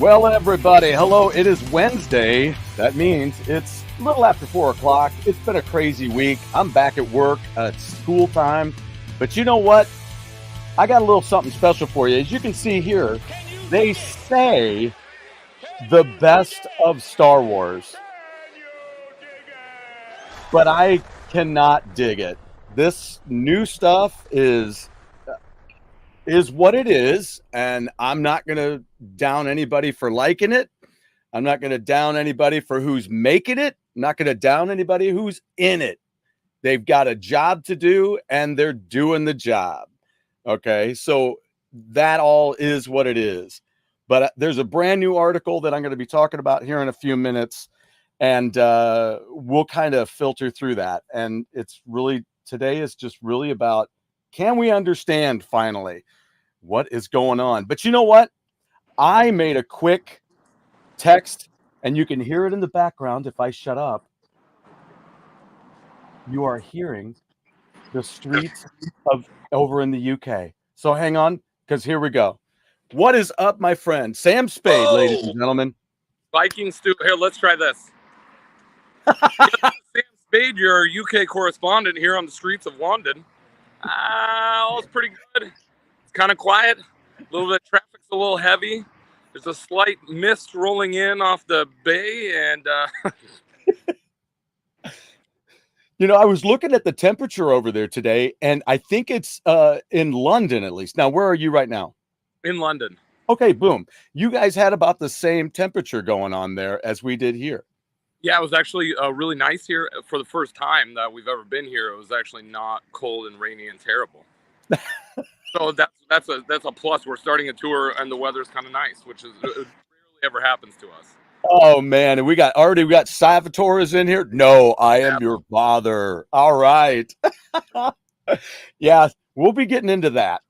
Well, everybody, hello. It is Wednesday. That means it's a little after 4 o'clock. It's been a crazy week. I'm back at work. It's school time. But you know what? I got a little something special for you. As you can see here, they say the best of Star Wars. But I cannot dig it. This new stuff is what it is, and I'm not going to down anybody for liking it. I'm not going to down anybody for who's making it. I'm not going to down anybody who's in it. They've got a job to do, and they're doing the job. Okay, so that all is what it is. But there's a brand new article that I'm going to be talking about here in a few minutes, and we'll kind of filter through that. And it's really, today is just really about, can we understand finally what is going on? But you know what? I made a quick text, and you can hear it in the background if I shut up. You are hearing the streets of over in the UK. So hang on, because here we go. What is up, my friend? Sam Spade, ladies and gentlemen. Viking Stew. Here, let's try this. Sam Spade, your UK correspondent here on the streets of London. All's pretty good. It's kind of quiet. A little bit, traffic's a little heavy. There's a slight mist rolling in off the bay, and you know, I was looking at the temperature over there today, and I think it's in London at least. Now, where are you right now? In London. Okay, boom. You guys had about the same temperature going on there as we did here. Yeah, it was actually really nice here for the first time that we've ever been here. It was actually not cold and rainy and terrible. So that's a plus. We're starting a tour and the weather's kind of nice, which is it rarely ever happens to us. Oh man, and we got Salvatore is in here. No, I am your father. All right. Yeah, we'll be getting into that.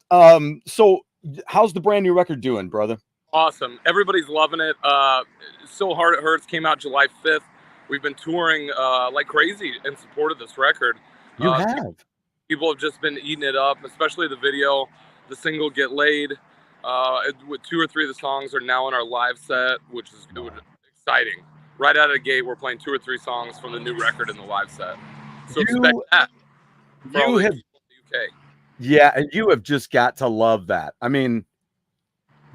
So how's the brand new record doing, brother? Awesome. Everybody's loving it. So Hard It Hurts came out July 5th. We've been touring like crazy in support of this record. You have. People have just been eating it up, especially the video, the single Get Laid. With 2 or 3 of the songs are now in our live set, which is exciting. Right out of the gate, we're playing 2 or 3 songs from the new record in the live set. So expect that. You have, the UK. Yeah, and you have just got to love that. I mean,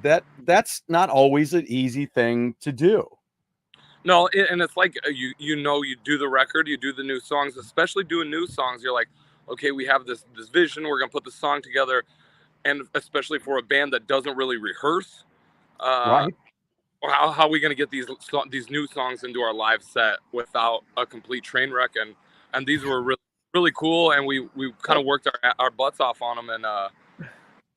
that's not always an easy thing to do. No, and it's like you do the record, you do the new songs, especially doing new songs. You're like, okay, we have this vision, we're gonna put the song together, and especially for a band that doesn't really rehearse, right? Or how are we gonna get these new songs into our live set without a complete train wreck? And these were really, really cool, and we kind of worked our butts off on them and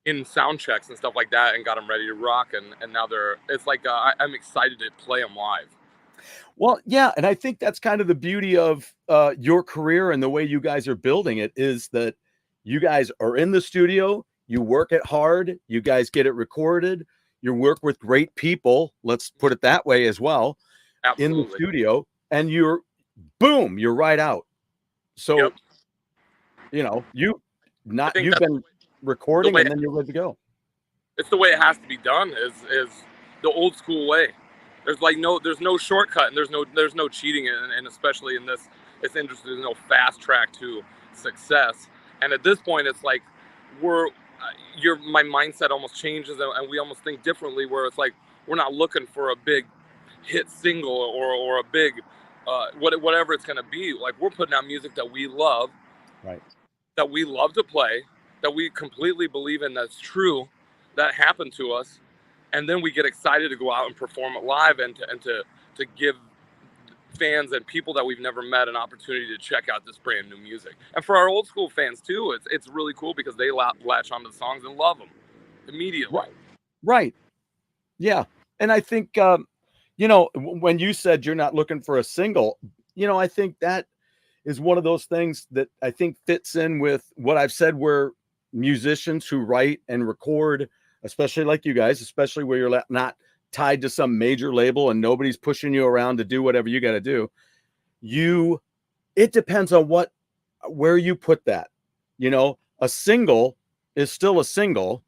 in sound checks and stuff like that, and got them ready to rock. And now it's like I'm excited to play them live. Well, yeah, and I think that's kind of the beauty of your career and the way you guys are building it, is that you guys are in the studio, you work it hard, you guys get it recorded, you work with great people, let's put it that way as well. Absolutely. In the studio, and you're right out. So, yep. You know, you've been recording and then you're ready to go. It's the way it has to be done, is the old school way. There's no shortcut, and there's no cheating, and especially in this industry, there's no fast track to success. And at this point, it's like my mindset almost changes, and we almost think differently. Where it's like we're not looking for a big hit single or a big whatever it's gonna be. Like, we're putting out music that we love, right? That we love to play, that we completely believe in, that's true, that happened to us. And then we get excited to go out and perform it live, and to give fans and people that we've never met an opportunity to check out this brand new music. And for our old school fans too, it's really cool because they latch onto the songs and love them immediately. Right. Yeah. And I think, you know, when you said you're not looking for a single, you know, I think that is one of those things that I think fits in with what I've said, where musicians who write and record, especially like you guys, especially where you're not tied to some major label and nobody's pushing you around to do whatever you got to do. It depends on where you put that. You know, a single is still a single.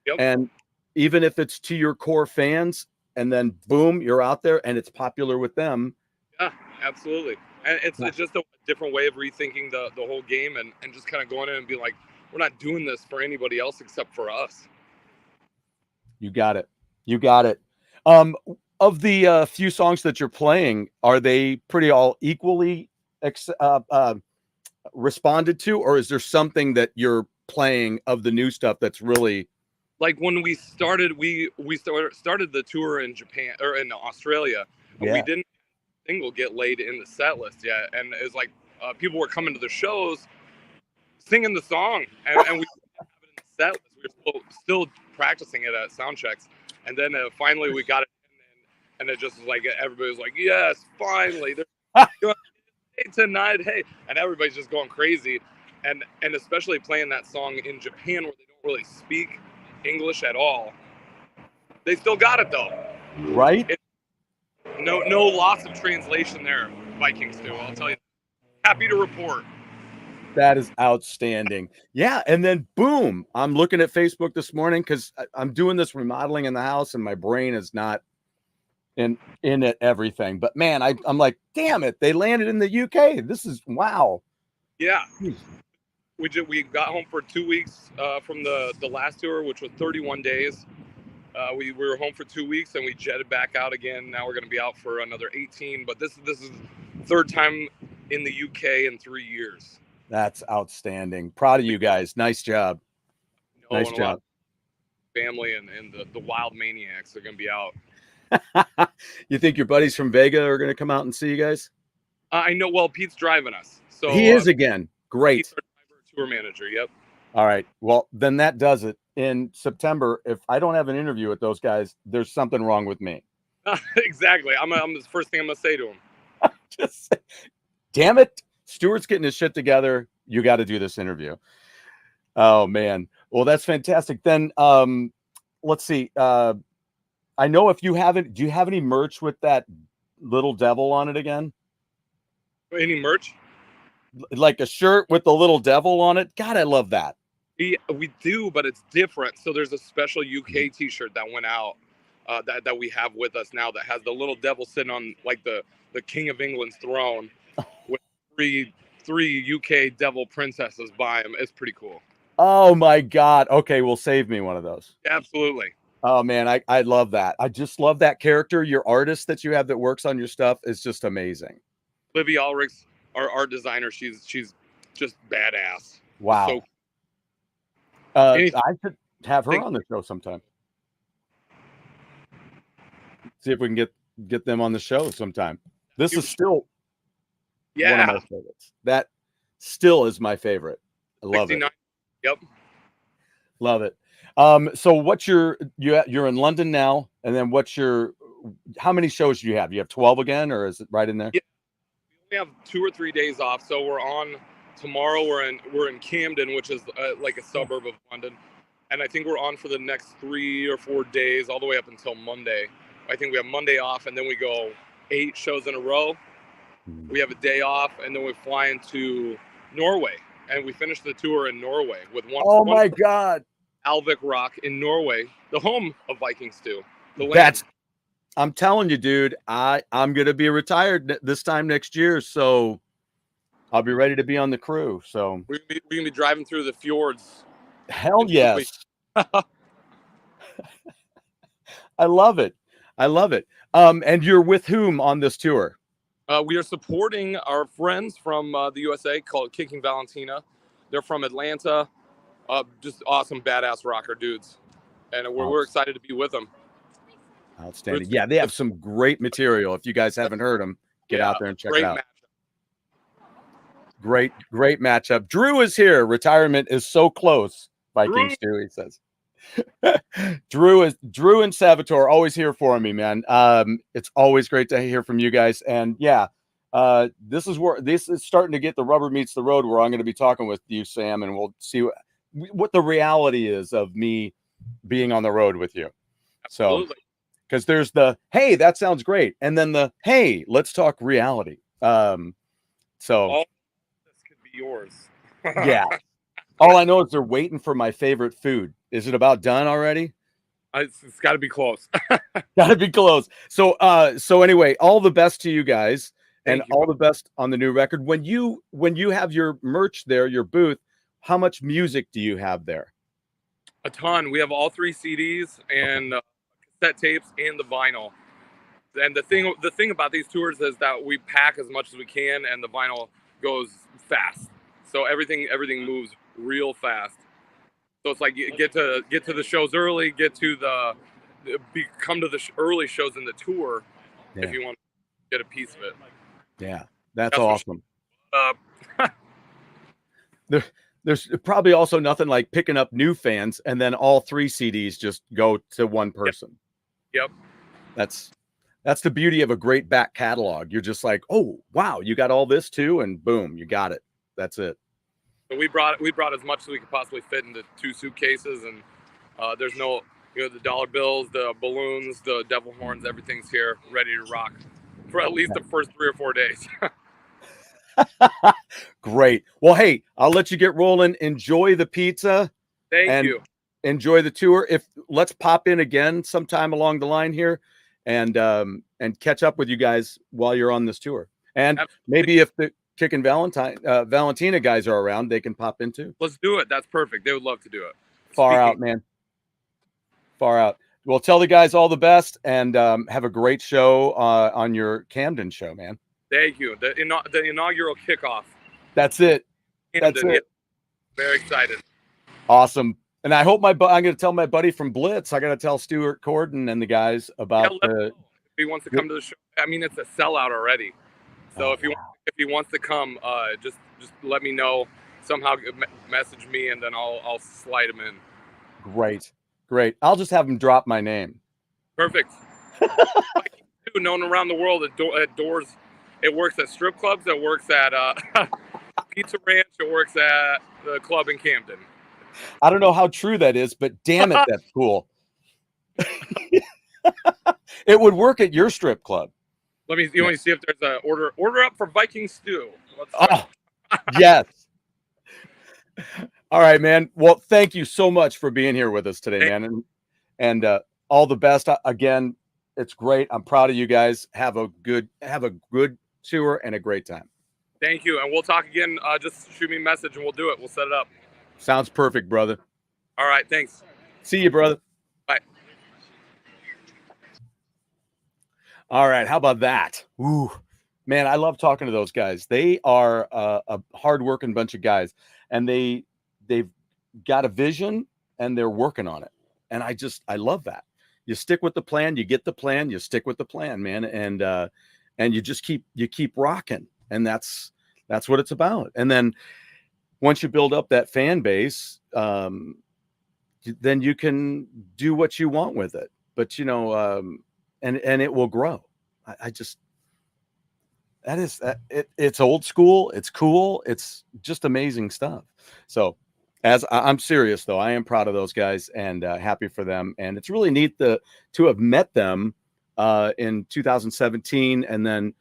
Yep. And even if it's to your core fans, and then boom, you're out there and it's popular with them. Yeah, absolutely. And it's just a different way of rethinking the whole game and just kind of going in and be like, we're not doing this for anybody else except for us. You got it. You got it. Of the few songs that you're playing, are they pretty all equally responded to, or is there something that you're playing of the new stuff that's really like when we started the tour in Japan or in Australia, and we didn't single get laid in the set list yet, and it was like people were coming to the shows singing the song, and we didn't have it in the set list. We were still practicing it at sound checks, and then finally we got it in, and it just was like everybody was like, yes, finally they're tonight, hey, and everybody's just going crazy, and especially playing that song in Japan where they don't really speak English at all. They still got it though, right? No loss of translation there, Viking Stew. I'll tell you. Happy to report. That is outstanding. Yeah, and then boom, I'm looking at Facebook this morning because I'm doing this remodeling in the house, and my brain is not in it everything. But man, I'm like, damn it, they landed in the UK. This is wow. Yeah. We got home for 2 weeks from the last tour, which was 31 days. We were home for 2 weeks and we jetted back out again. Now we're going to be out for another 18. But this is third time in the UK in 3 years. That's outstanding. Proud of you guys. Nice job. Nice job. Family and the wild maniacs are going to be out. You think your buddies from Vega are going to come out and see you guys? I know. Well, Pete's driving us. So he is again. Great. Pete's our tour manager. Yep. All right. Well, then that does it. In September, if I don't have an interview with those guys, there's something wrong with me. Exactly. I'm the first thing I'm going to say to him. Just, damn it. Stuart's getting his shit together. You got to do this interview. Oh, man. Well, that's fantastic. Then let's see. I know if you haven't, do you have any merch with that little devil on it again? Any merch? Like a shirt with the little devil on it? God, I love that. We do, but it's different. So there's a special UK t-shirt that went out that we have with us now that has the little devil sitting on like the King of England's throne with three UK devil princesses by him. It's pretty cool. Oh my God. Okay, well, save me one of those. Absolutely. Oh man, I love that. I just love that character. Your artist that you have that works on your stuff is just amazing. Livy Ulrichs, our art designer, she's just badass. Wow. So, I should have her on the show sometime. See if we can get them on the show sometime. This is still one of my favorites. That still is my favorite. I love 69. It. Yep. Love it. So what's you're in London now, and then how many shows do you have? You have 12 again, or is it right in there? Yeah. We only have 2 or 3 days off, so we're on tomorrow. We're in Camden, which is like a suburb of London, and I think we're on for the next 3 or 4 days, all the way up until Monday. I think we have Monday off, and then we go 8 shows in a row. We have a day off, and then we fly into Norway, and we finish the tour in Norway with one. Oh my God! Alvik Rock in Norway, the home of Viking Stew. I'm telling you, dude, I'm going to be retired this time next year, so I'll be ready to be on the crew. So we're going to be driving through the fjords. Hell yes. I love it. I love it. And you're with whom on this tour? We are supporting our friends from the USA called Kicking Valentina. They're from Atlanta. Just awesome, badass rocker dudes. And we're excited to be with them. Outstanding. Yeah, they have some great material. If you guys haven't heard them, get out there and check it out. Great matchup. Drew is here. Retirement is so close. Viking Stew, he says. Drew and Salvatore always here for me, man. It's always great to hear from you guys. And yeah, this is starting to get the rubber meets the road where I'm going to be talking with you, Sam, and we'll see what the reality is of me being on the road with you. Absolutely. So, because there's the, hey, that sounds great. And then the, hey, let's talk reality. So all this could be yours. Yeah. All I know is they're waiting for my favorite food. Is it about done already? It's got to be close. Gotta be close. So anyway, all the best to you guys, and Thank you. all the best on the new record. When you have your merch there, your booth, how much music do you have there? A ton. We have all 3 CDs and cassette tapes and the vinyl. And the thing about these tours is that we pack as much as we can, and the vinyl goes fast. So everything moves real fast. So it's like get to the shows early, come to the early shows in the tour if you want to get a piece of it. Yeah, that's awesome. Uh, There's probably also nothing like picking up new fans and then all 3 CDs just go to one person. Yep. That's the beauty of a great back catalog. You're just like, oh wow, you got all this too, and boom, you got it. That's it. So we brought as much as we could possibly fit into 2 suitcases, and there's no, the dollar bills, the balloons, the devil horns, everything's here ready to rock for at least the first 3 or 4 days. Great. Well, hey, I'll let you get rolling. Enjoy the pizza. Thank you. Enjoy the tour. Let's pop in again sometime along the line here, and catch up with you guys while you're on this tour. And absolutely. Maybe if the Kickin' Valentina guys are around, they can pop in too. Let's do it. That's perfect. They would love to do it. Far out, man. Far out. Well, tell the guys all the best, and have a great show on your Camden show, man. Thank you. The inaugural kickoff. That's it. That's it. Yeah. Very excited. Awesome. And I hope I'm going to tell my buddy from Blitz. I got to tell Stuart Corden and the guys about if he wants to come to the show. I mean, it's a sellout already. So if he wants to come, just let me know. Somehow message me, and then I'll slide him in. Great. I'll just have him drop my name. Perfect. Known around the world at doors. It works at strip clubs. It works at Pizza Ranch. It works at the club in Camden. I don't know how true that is, but damn it, that's cool. It would work at your strip club. Let me see if there's a order up for Viking Stew. Yes. All right, man. Well, thank you so much for being here with us today, man. And all the best. Again, it's great. I'm proud of you guys. Have a good tour and a great time. Thank you. And we'll talk again. Just shoot me a message and we'll do it. We'll set it up. Sounds perfect, brother. All right. Thanks. See you, brother. Bye. All right. How about that? Ooh, man, I love talking to those guys. They are a hardworking bunch of guys, and they've got a vision and they're working on it. And I love that. You stick with the plan, you get the plan, you stick with the plan, man. And you just keep rocking. And that's what it's about. And then once you build up that fan base, then you can do what you want with it. But and it will grow. It's old school. It's cool. It's just amazing stuff. So I'm serious though. I am proud of those guys and happy for them. And it's really neat to have met them in 2017 and then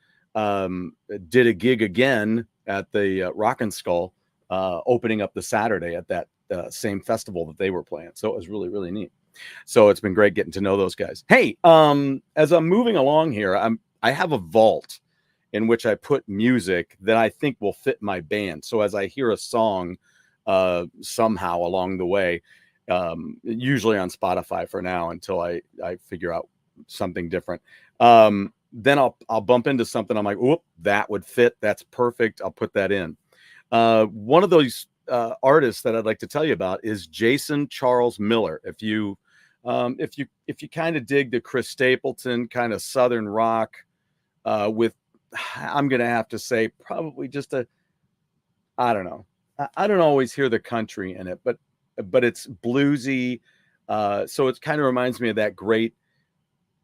did a gig again at the Rockin' Skull, opening up the Saturday at that same festival that they were playing. So it was really, really neat. So it's been great getting to know those guys. Hey, as I'm moving along here, I have a vault in which I put music that I think will fit my band. So as I hear a song somehow along the way, usually on Spotify for now until I figure out something different, then I'll bump into something. I'm like, oh, that would fit. That's perfect. I'll put that in. One of those artists that I'd like to tell you about is Jason Charles Miller. If you kind of dig the Chris Stapleton kind of Southern rock, with, I'm going to have to say probably just I don't know. I don't always hear the country in it, but it's bluesy. So it kind of reminds me of that great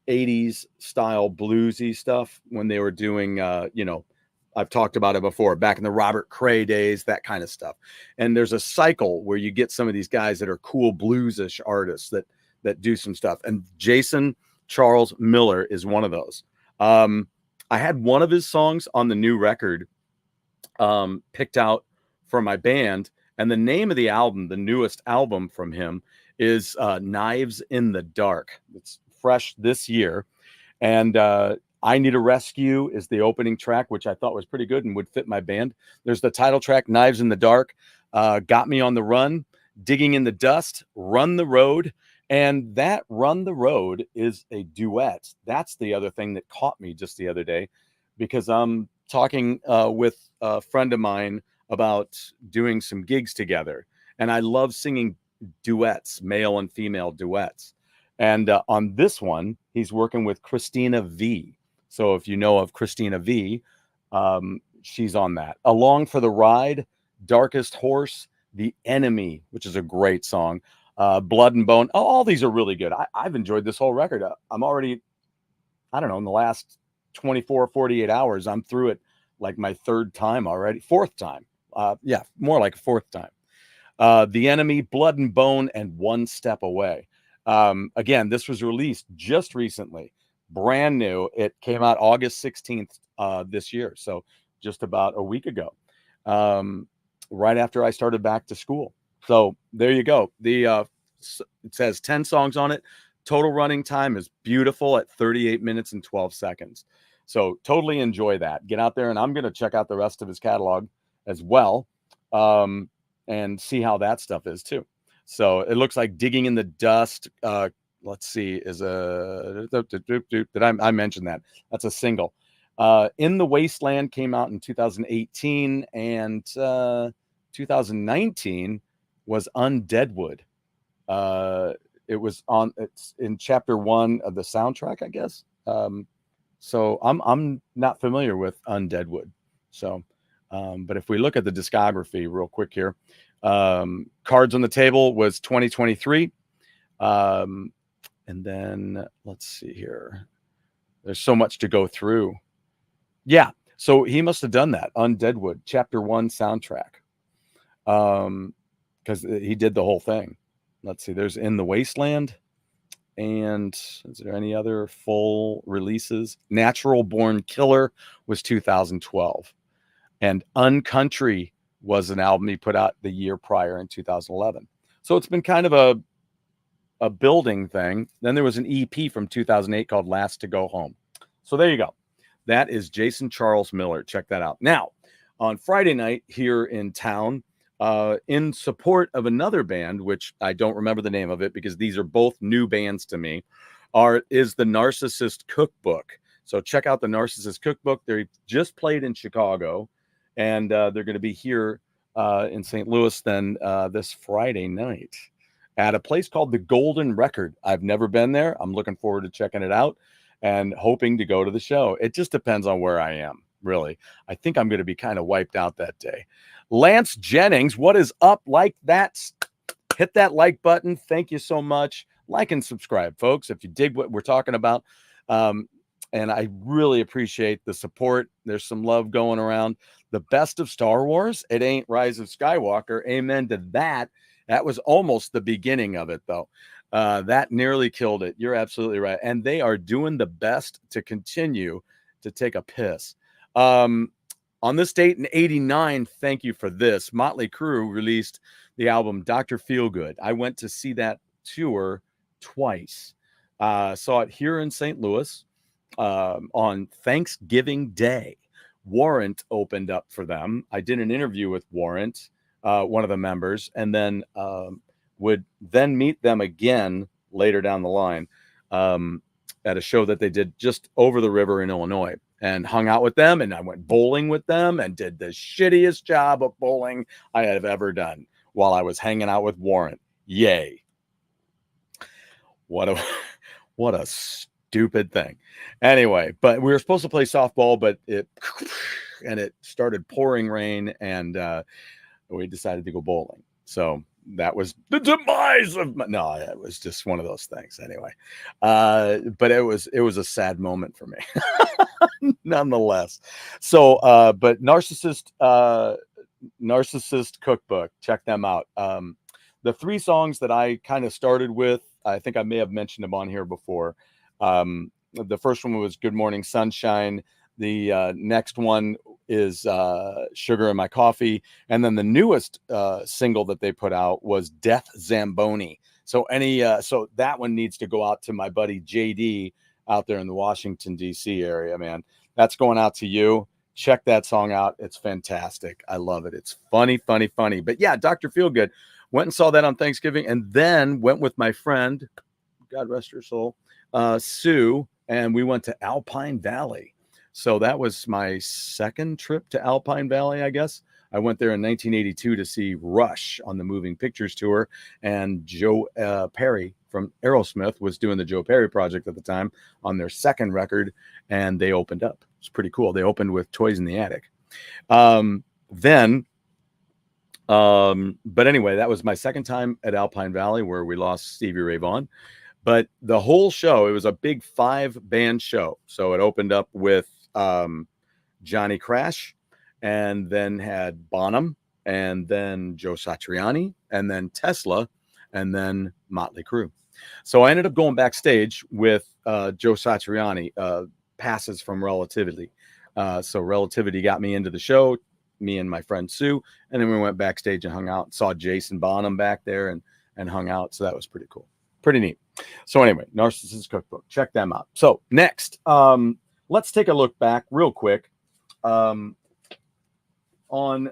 80s style bluesy stuff when they were doing, I've talked about it before, back in the Robert Cray days, that kind of stuff. And there's a cycle where you get some of these guys that are cool bluesish artists that do some stuff. And Jason Charles Miller is one of those. I had one of his songs on the new record picked out for my band. And the name of the album, the newest album from him, is Knives in the Dark. It's fresh this year. And I Need a Rescue is the opening track, which I thought was pretty good and would fit my band. There's the title track, Knives in the Dark, Got Me on the Run, Digging in the Dust, Run the Road. And that Run the Road is a duet. That's the other thing that caught me just the other day, because I'm talking with a friend of mine about doing some gigs together. And I love singing duets, male and female duets. And on this one, he's working with Christina V. So if you know of Christina V, she's on that. Along for the Ride, Darkest Horse, The Enemy, which is a great song, Blood and Bone. Oh, all these are really good. I've enjoyed this whole record. I'm already, I don't know, in the last 24, 48 hours, I'm through it like my third time already. Fourth time. Yeah, more like a fourth time. The Enemy, Blood and Bone, and One Step Away. Again, this was released just recently, brand new. It came out August 16th this year, so just about a week ago, right after I started back to school. So there you go. It says 10 songs on it. Total running time is beautiful at 38 minutes and 12 seconds. So totally enjoy that. Get out there, and I'm going to check out the rest of his catalog as well, and see how that stuff is too. So it looks like Digging in the Dust. Let's see, is did I mention that? That's a single. In the Wasteland came out in 2018, and 2019 was Undeadwood. It's in chapter 1 of the soundtrack, I guess. So I'm not familiar with Undeadwood. So, but if we look at the discography real quick here, Cards on the Table was 2023. And then let's see here. There's so much to go through. Yeah. So he must have done that. Undeadwood, chapter 1 soundtrack. Because he did the whole thing. Let's see. There's In the Wasteland. And is there any other full releases? Natural Born Killer was 2012. And Uncountry was an album he put out the year prior in 2011. So it's been kind of a building thing. Then there was an EP from 2008 called Last to Go Home. So there you go. That is Jason Charles Miller. Check that out. Now, on Friday night here in town, in support of another band, which I don't remember the name of it because these are both new bands to me, is the Narcissist Cookbook. So check out the Narcissist Cookbook. They just played in Chicago, and they're going to be here in St. Louis then this Friday night at a place called the Golden Record. I've never been there. I'm looking forward to checking it out and hoping to go to the show. It just depends on where I am, really. I think I'm going to be kind of wiped out that day. Lance Jennings, what is up? Like that? Hit that like button. Thank you so much. Like and subscribe, folks, if you dig what we're talking about. And I really appreciate the support. There's some love going around. The best of Star Wars. It ain't Rise of Skywalker. Amen to that. That was almost the beginning of it, though. That nearly killed it. You're absolutely right. And they are doing the best to continue to take a piss. On this date in 89, thank you for this, Motley Crue released the album Dr. Feelgood. I went to see that tour twice. Saw it here in St. Louis on Thanksgiving Day. Warrant opened up for them. I did an interview with Warrant, one of the members, and then would then meet them again later down the line at a show that they did just over the river in Illinois, and hung out with them. And I went bowling with them and did the shittiest job of bowling I have ever done while I was hanging out with Warrant. Yay. What a stupid thing. Anyway, but we were supposed to play softball, but it started pouring rain, and we decided to go bowling. So that was the demise of no, it was just one of those things anyway. But it was a sad moment for me nonetheless. So, but Narcissist Cookbook, check them out. The 3 songs that I kind of started with, I think I may have mentioned them on here before. The first one was Good Morning Sunshine. The next one is Sugar in My Coffee. And then the newest single that they put out was Death Zamboni. So so that one needs to go out to my buddy JD out there in the Washington D.C. area, man. That's going out to you. Check that song out. It's fantastic. I love it. It's funny, funny, funny. But yeah, Dr. Feelgood, went and saw that on Thanksgiving, and then went with my friend, God rest her soul, Sue, and we went to Alpine Valley. So that was my second trip to Alpine Valley, I guess. I went there in 1982 to see Rush on the Moving Pictures tour, and Joe Perry from Aerosmith was doing the Joe Perry project at the time on their second record, and they opened up. It's pretty cool. They opened with Toys in the Attic. But anyway, that was my second time at Alpine Valley, where we lost Stevie Ray Vaughan. But the whole show, it was a big 5-band show. So it opened up with Johnny Crash, and then had Bonham, and then Joe Satriani, and then Tesla, and then Motley Crue. So I ended up going backstage with Joe Satriani, passes from Relativity. So Relativity got me into the show, me and my friend Sue, and then we went backstage and hung out, saw Jason Bonham back there and hung out. So that was pretty cool. Pretty neat. So anyway, Narcissist Cookbook, check them out. So next, let's take a look back real quick on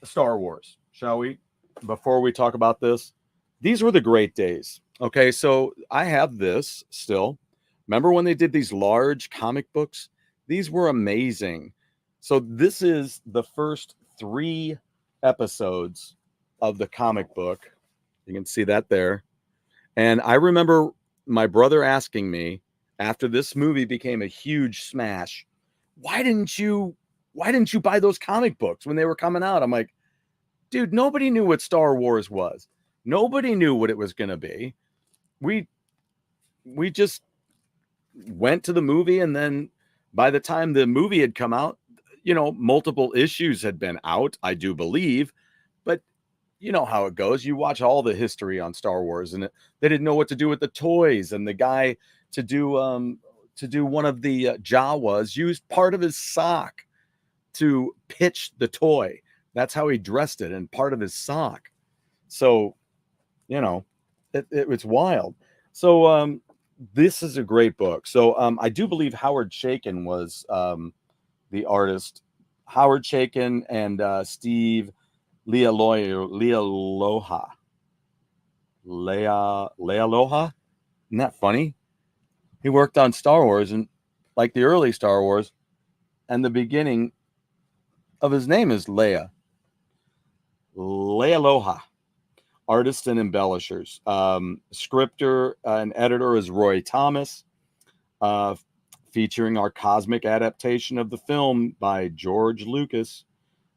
Star Wars, shall we? Before we talk about this, these were the great days. Okay, so I have this still. Remember when they did these large comic books? These were amazing. So this is the first 3 episodes of the comic book. You can see that there. And I remember my brother asking me after this movie became a huge smash, why didn't you buy those comic books when they were coming out? I'm like, dude, nobody knew what Star Wars was. Nobody knew what it was going to be. We just went to the movie, and then by the time the movie had come out, multiple issues had been out, I do believe. But you know how it goes. You watch all the history on Star Wars, and they didn't know what to do with the toys. And the guy to do one of the Jawas used part of his sock to pitch the toy. That's how he dressed it, and part of his sock. So, it's wild. So this is a great book. So I do believe Howard Chaykin was the artist. Howard Chaykin and Steve Lealoha. Lealoha? Isn't that funny? He worked on Star Wars, and like the early Star Wars, and the beginning of his name is Leia. Lealoha. Artist and embellishers. Scripter and editor is Roy Thomas, featuring our cosmic adaptation of the film by George Lucas.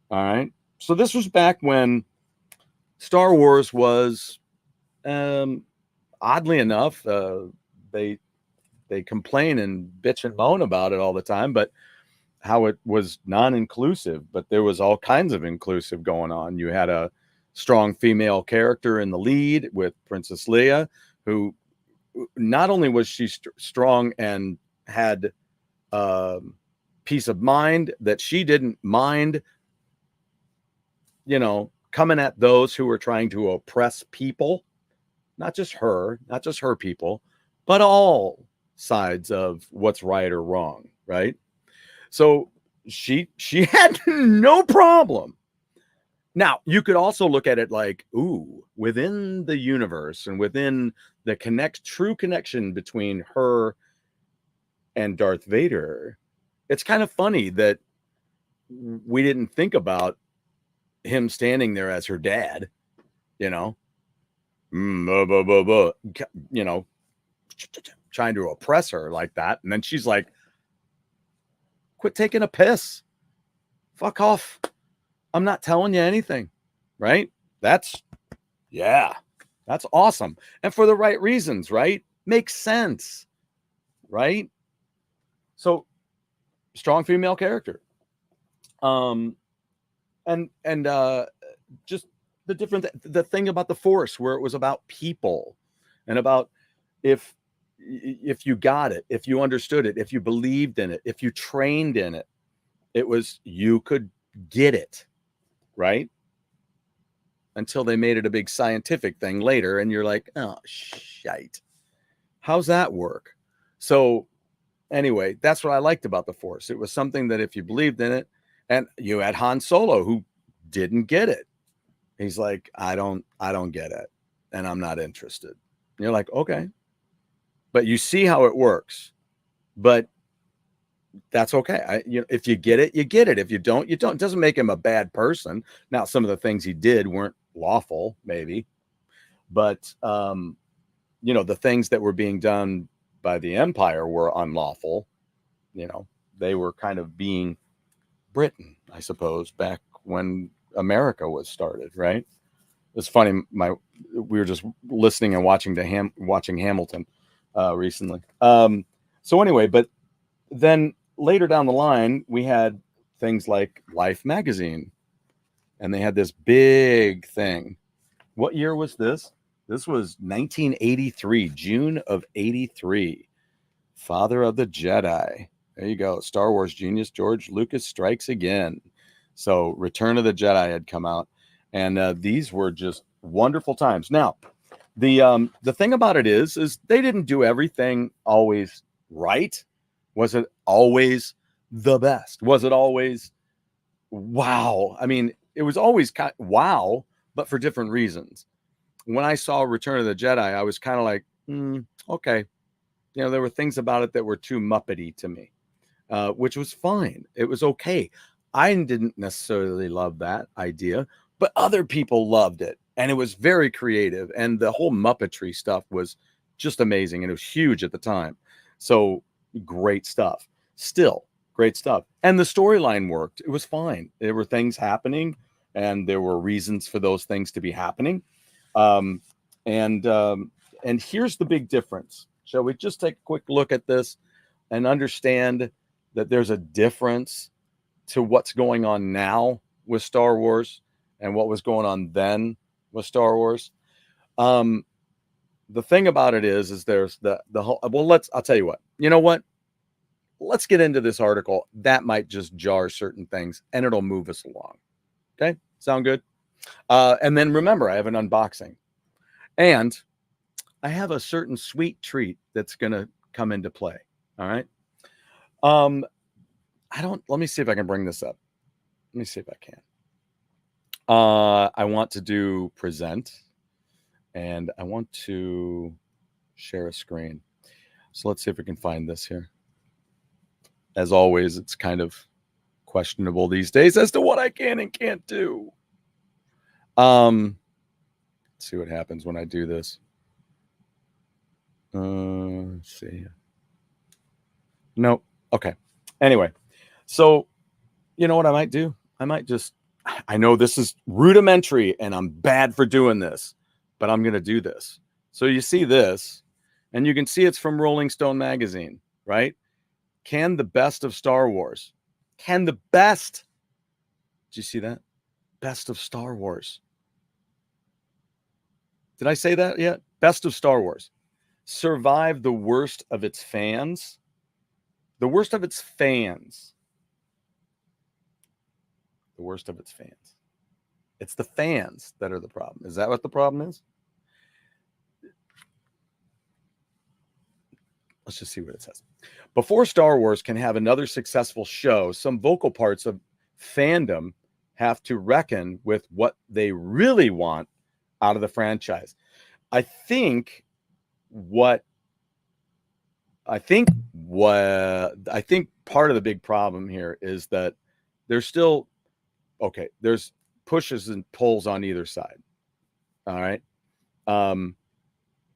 All right. So this was back when Star Wars was, oddly enough, they complain and bitch and moan about it all the time, but how it was non-inclusive, but there was all kinds of inclusive going on. You had a strong female character in the lead with Princess Leia, who not only was she strong and had peace of mind, that she didn't mind, coming at those who were trying to oppress people, not just her people, but all sides of what's right or wrong, right? So she had no problem. Now, you could also look at it like, within the universe and within the true connection between her and Darth Vader, it's kind of funny that we didn't think about him standing there as her dad, trying to oppress her like that. And then she's like, quit taking a piss. Fuck off. I'm not telling you anything, right? That's awesome. And for the right reasons, right? Makes sense, right? So strong female character. And just the thing about the Force, where it was about people and about if you got it, if you understood it, if you believed in it, if you trained in it, you could get it. Right? until they made it a big scientific thing later. And you're like, oh, shite. How's that work? So anyway, that's what I liked about the Force. It was something that if you believed in it, and you had Han Solo who didn't get it. He's like, I don't get it, and I'm not interested. And you're like, okay, but you see how it works, but that's okay. If you get it, you get it. If you don't, you don't. It doesn't make him a bad person. Now, some of the things he did weren't lawful, maybe, but the things that were being done by the Empire were unlawful. They were kind of being Britain, I suppose, back when America was started, right? It's funny. We were just listening and watching Hamilton recently. So anyway, but then later down the line, we had things like Life magazine, and they had this big thing. What year was this? This was 1983, June of 83. Father of the Jedi. There you go. Star Wars genius George Lucas strikes again. So Return of the Jedi had come out, and these were just wonderful times. Now, the thing about it is they didn't do everything always right. Was it always the best? Was it always wow? I mean, it was always wow, but for different reasons. When I saw Return of the Jedi, I was kind of like, okay. There were things about it that were too Muppety to me, which was fine. It was okay. I didn't necessarily love that idea, but other people loved it. And it was very creative. And the whole Muppetry stuff was just amazing. And it was huge at the time. So great stuff. Still great stuff. And the storyline worked. It was fine. There were things happening, and there were reasons for those things to be happening. And here's the big difference. Shall we just take a quick look at this and understand that there's a difference to what's going on now with Star Wars and what was going on then with Star Wars? The thing about it is there's the whole, I'll tell you what, you know what? Let's get into this article. That might just jar certain things and it'll move us along. Okay. Sound good? And then remember, I have an unboxing, and I have a certain sweet treat that's going to come into play. All right. Let me see if I can bring this up. Let me see if I can. I want to do present, and I want to share a screen. So let's see if we can find this here. As always, it's kind of questionable these days as to what I can and can't do. Let's see what happens when I do this. Let's see. Nope. Okay. Anyway, so you know what I might do? I know this is rudimentary and I'm bad for doing this, but I'm going to do this. So you see this, and you can see it's from Rolling Stone magazine, right? Can the best of Star Wars? Did you see that? Best of Star Wars. Did I say that yet? Best of Star Wars. Survive the worst of its fans. The worst of its fans. The worst of its fans. It's the fans that are the problem. Is that what the problem is? Let's just see what it says. Before Star Wars can have another successful show, some vocal parts of fandom have to reckon with what they really want out of the franchise. I think part of the big problem here is that there's pushes and pulls on either side. All right.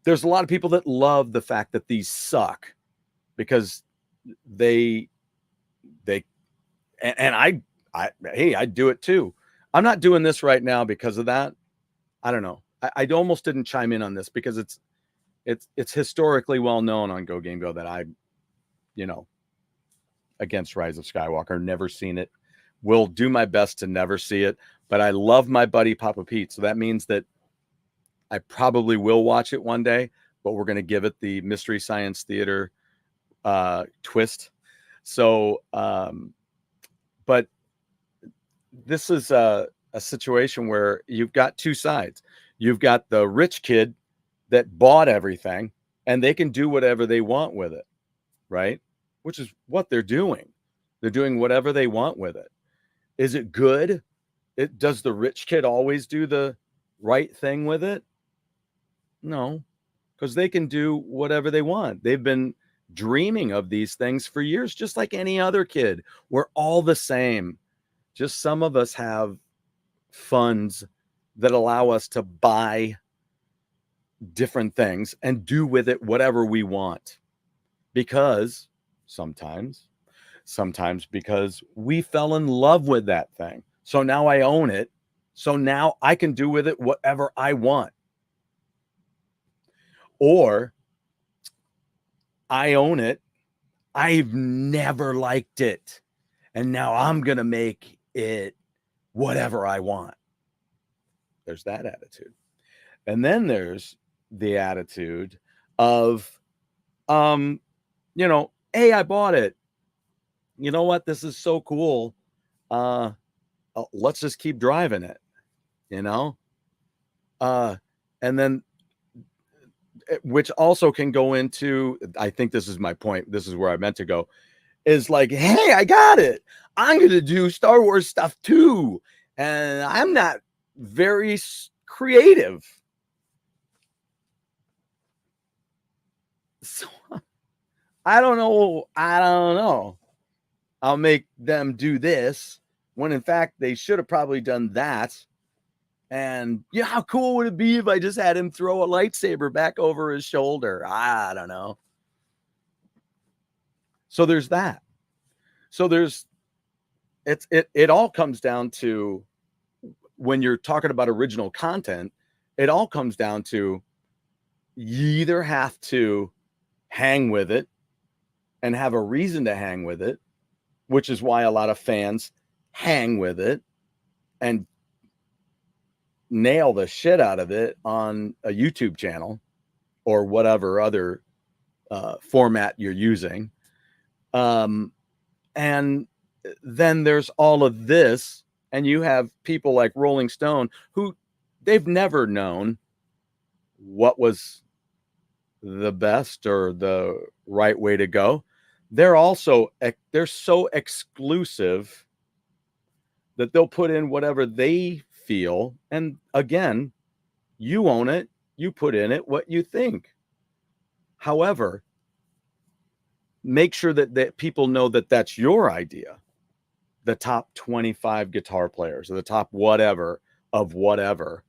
There's a lot of people that love the fact that these suck because I do it too. I'm not doing this right now because of that. I don't know. I almost didn't chime in on this because it's historically well known on Go Game Go that I'm, against Rise of Skywalker. Never seen it. Will do my best to never see it, but I love my buddy Papa Pete. So that means that I probably will watch it one day, but we're going to give it the Mystery Science Theater twist. So, but this is a situation where you've got two sides. You've got the rich kid that bought everything and they can do whatever they want with it, right? Which is what they're doing. They're doing whatever they want with it. Is it good? Does the rich kid always do the right thing with it? No, because they can do whatever they want. They've been dreaming of these things for years, just like any other kid. We're all the same. Just some of us have funds that allow us to buy different things and do with it whatever we want. Because sometimes because we fell in love with that thing. So now I own it. So now I can do with it whatever I want. Or I own it. I've never liked it. And now I'm going to make it whatever I want. There's that attitude. And then there's the attitude of, you know, hey, I bought it. You know what? This is so cool. Let's just keep driving it, you know? And then, which also can go into, I think this is my point. This is where I meant to go, is like, hey, I got it. I'm going to do Star Wars stuff too. And I'm not very creative. So I don't know. I'll make them do this when in fact they should have probably done that. And yeah, how cool would it be if I just had him throw a lightsaber back over his shoulder? I don't know. So there's that. So there's it all comes down to, when you're talking about original content, it all comes down to, you either have to hang with it and have a reason to hang with it, which is why a lot of fans hang with it and nail the shit out of it on a YouTube channel or whatever other format you're using. And then there's all of this, and you have people like Rolling Stone who they've never known what was the best or the right way to go. They're so exclusive that they'll put in whatever they feel. And again, you own it. You put in it what you think. However, make sure that people know that that's your idea. The top 25 guitar players or the top whatever of whatever.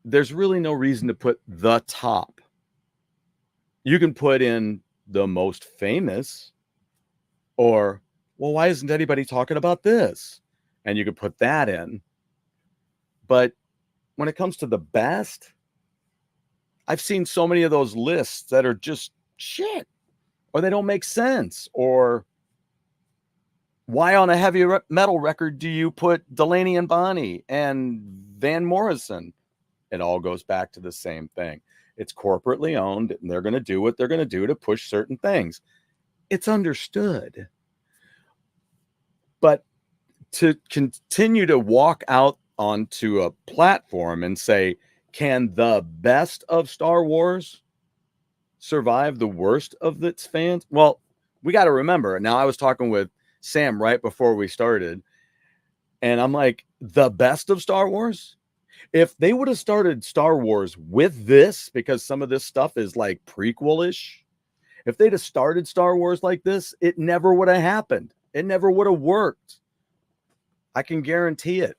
There's really no reason to put the top. You can put in the most famous, or, well, why isn't anybody talking about this? And you could put that in. But when it comes to the best, I've seen so many of those lists that are just shit, or they don't make sense. Or why on a heavy metal record do you put Delaney and Bonnie and Van Morrison? It all goes back to the same thing. It's corporately owned, and they're going to do what they're going to do to push certain things. It's understood. But to continue to walk out onto a platform and say, can the best of Star Wars survive the worst of its fans? Well, we got to remember. Now, I was talking with Sam right before we started, and I'm like, the best of Star Wars? If they would have started Star Wars with this, because some of this stuff is like prequel-ish, if they'd have started Star Wars like this, it never would have happened. It never would have worked. I can guarantee it.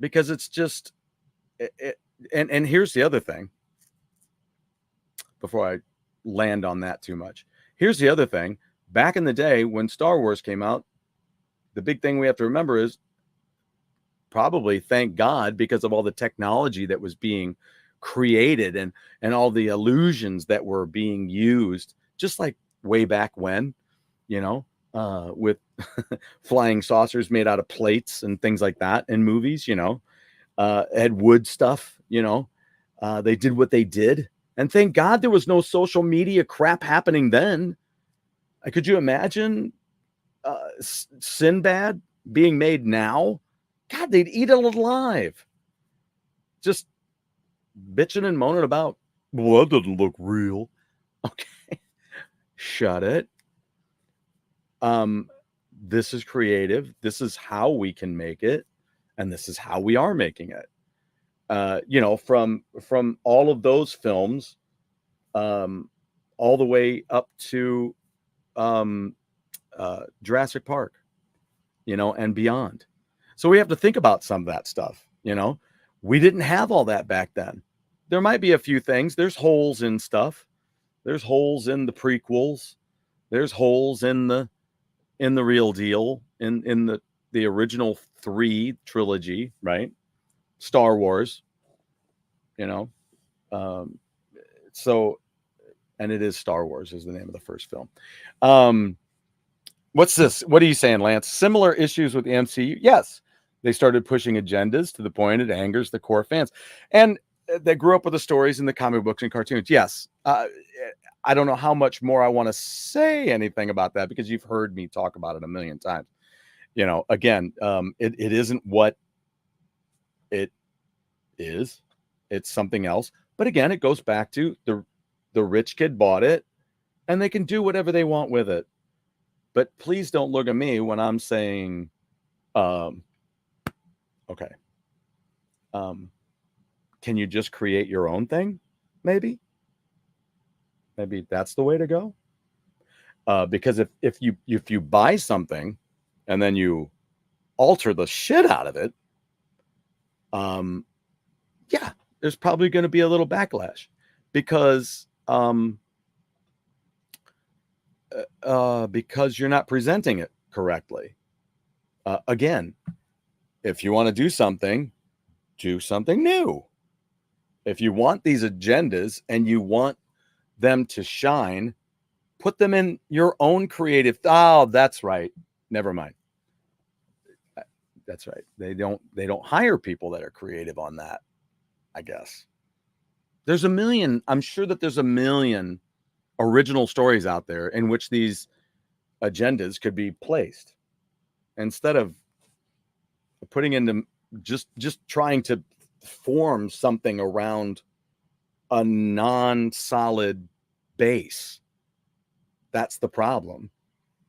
Because it's just, and here's the other thing, before I land on that too much. Here's the other thing. Back in the day when Star Wars came out, the big thing we have to remember is, probably thank God, because of all the technology that was being created and all the illusions that were being used, just like way back when, you know, with flying saucers made out of plates and things like that in movies, you know, had wood stuff, you know, they did what they did. And thank God there was no social media crap happening then. Could you imagine Sinbad being made now God, they'd eat it alive. Just bitching and moaning about, well, that doesn't look real. Okay, shut it. This is creative. This is how we can make it, and this is how we are making it. From all of those films, all the way up to Jurassic Park, and beyond. So we have to think about some of that stuff. We didn't have all that back then. There might be a few things. There's holes in stuff. There's holes in the prequels. There's holes in the real deal, in the original 3 trilogy, right? Star Wars, so, and it is Star Wars is the name of the first film. What's this? What are you saying, Lance? Similar issues with the MCU? Yes. They started pushing agendas to the point it angers the core fans. And they grew up with the stories in the comic books and cartoons. Yes. I don't know how much more I want to say anything about that because you've heard me talk about it a million times. Again, it isn't what it is. It's something else. But again, it goes back to the rich kid bought it and they can do whatever they want with it. But please don't look at me when I'm saying, okay. Can you just create your own thing? Maybe that's the way to go. Because if you buy something and then you alter the shit out of it, yeah, there's probably going to be a little backlash because you're not presenting it correctly. Again, if you want to do something new. If you want these agendas and you want them to shine, put them in your own creative. Oh, that's right. Never mind. That's right. They don't hire people that are creative on that, I guess. I'm sure that there's a million original stories out there in which these agendas could be placed instead of putting into just trying to form something around a non-solid base. That's the problem,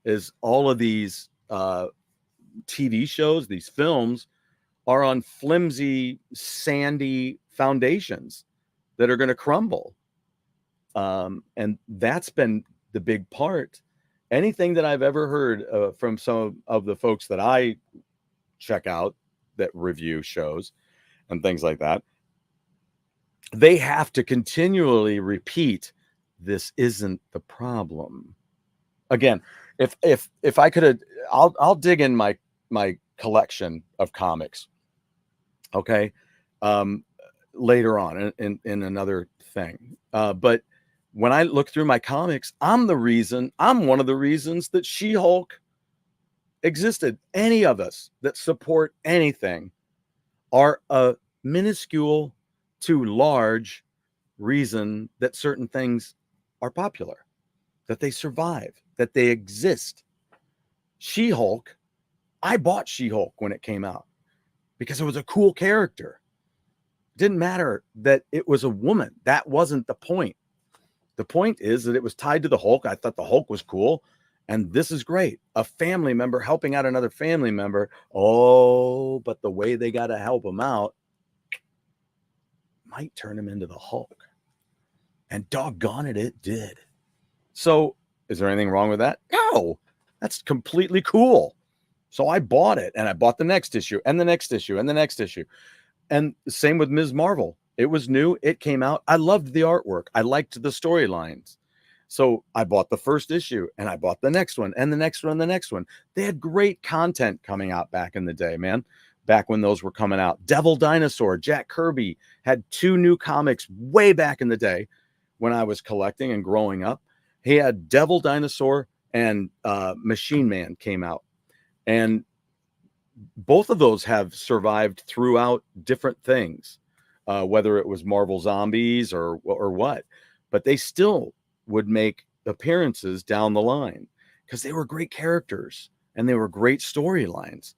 is all of these TV shows, these films are on flimsy, sandy foundations that are going to crumble. And that's been the big part. Anything that I've ever heard from some of the folks that I check out that review shows and things like that, they have to continually repeat, this isn't the problem. Again, if I could, I'll dig in my collection of comics. Okay. Later on in another thing. But when I look through my comics, I'm one of the reasons that She-Hulk existed. Any of us that support anything are a minuscule to large reason that certain things are popular, that they survive, that they exist. She-Hulk, I bought She-Hulk when it came out because it was a cool character. It didn't matter that it was a woman. That wasn't the point. The point is that it was tied to the Hulk. I thought the Hulk was cool. And this is great. A family member helping out another family member. Oh, but the way they got to help him out might turn him into the Hulk. And doggone it, it did. So is there anything wrong with that? No, that's completely cool. So I bought it, and I bought the next issue and the next issue and the next issue. And the same with Ms. Marvel. It was new. It came out. I loved the artwork. I liked the storylines. So I bought the first issue and I bought the next one and the next one and the next one. They had great content coming out back in the day, man. Back when those were coming out. Devil Dinosaur, Jack Kirby had 2 new comics way back in the day when I was collecting and growing up. He had Devil Dinosaur and Machine Man came out. And both of those have survived throughout different things, whether it was Marvel Zombies or what. But they still would make appearances down the line because they were great characters and they were great storylines.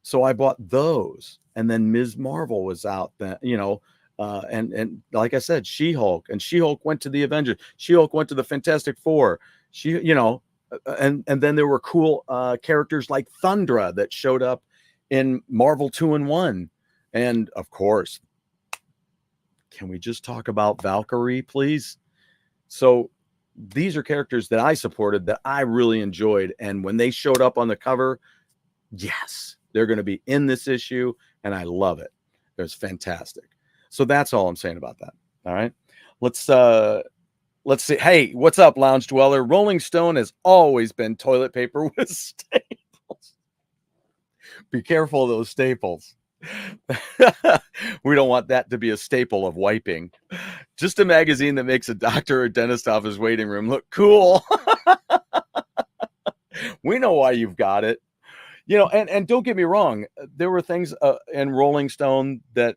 So I bought those, and then Ms. Marvel was out then, and like I said, She-Hulk, and She-Hulk went to the Avengers. She-Hulk went to the Fantastic Four. And then there were cool characters like Thundra that showed up in Marvel 2-in-1. And of course, can we just talk about Valkyrie, please? So these are characters that I supported that I really enjoyed. And when they showed up on the cover, yes, they're going to be in this issue, and I love it. It was fantastic. So that's all I'm saying about that. All right. Let's see. Hey, what's up, Lounge Dweller? Rolling Stone has always been toilet paper with staples. Be careful of those staples. We don't want that to be a staple of wiping. Just a magazine that makes a doctor or dentist office waiting room look cool. We know why you've got it. And don't get me wrong, there were things in Rolling Stone that,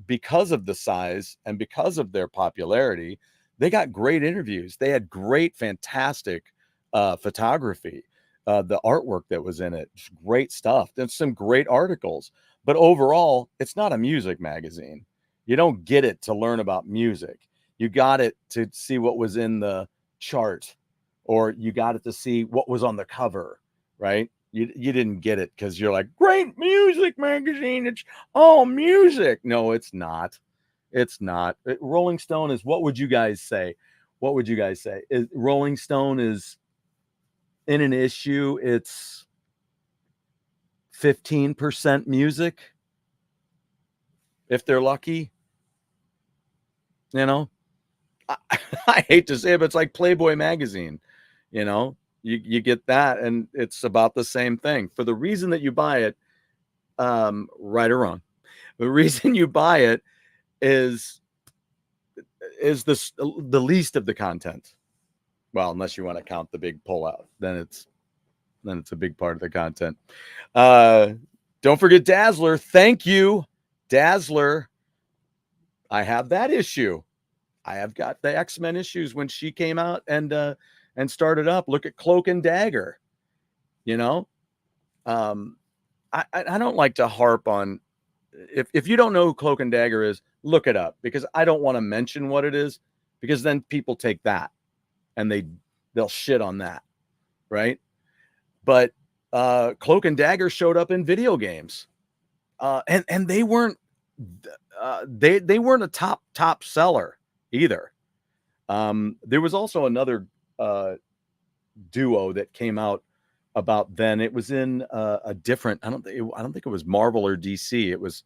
because of the size and because of their popularity, they got great interviews. They had great, fantastic photography. The artwork that was in it, great stuff. There's some great articles. But overall, it's not a music magazine. You don't get it to learn about music. You got it to see what was in the chart, or you got it to see what was on the cover, right? You didn't get it because you're like, great music magazine. It's all music. No, it's not. It's not. Rolling Stone is, what would you guys say? What would you guys say? Rolling Stone is in an issue, it's 15% music, if they're lucky. I hate to say it, but it's like Playboy magazine. You get that, and it's about the same thing. For the reason that you buy it, right or wrong, the reason you buy it is the least of the content. Well, unless you want to count the big pullout, then it's a big part of the content. Don't forget Dazzler. Thank you, Dazzler. I have that issue. I have got the X-Men issues when she came out and started up. Look at Cloak and Dagger. I don't like to harp on, if you don't know who Cloak and Dagger is, look it up, because I don't want to mention what it is, because then people take that and they'll shit on that, right? But Cloak and Dagger showed up in video games, and they weren't they weren't a top seller either. There was also another duo that came out about then. It was in a different, I don't think it was Marvel or DC. It was,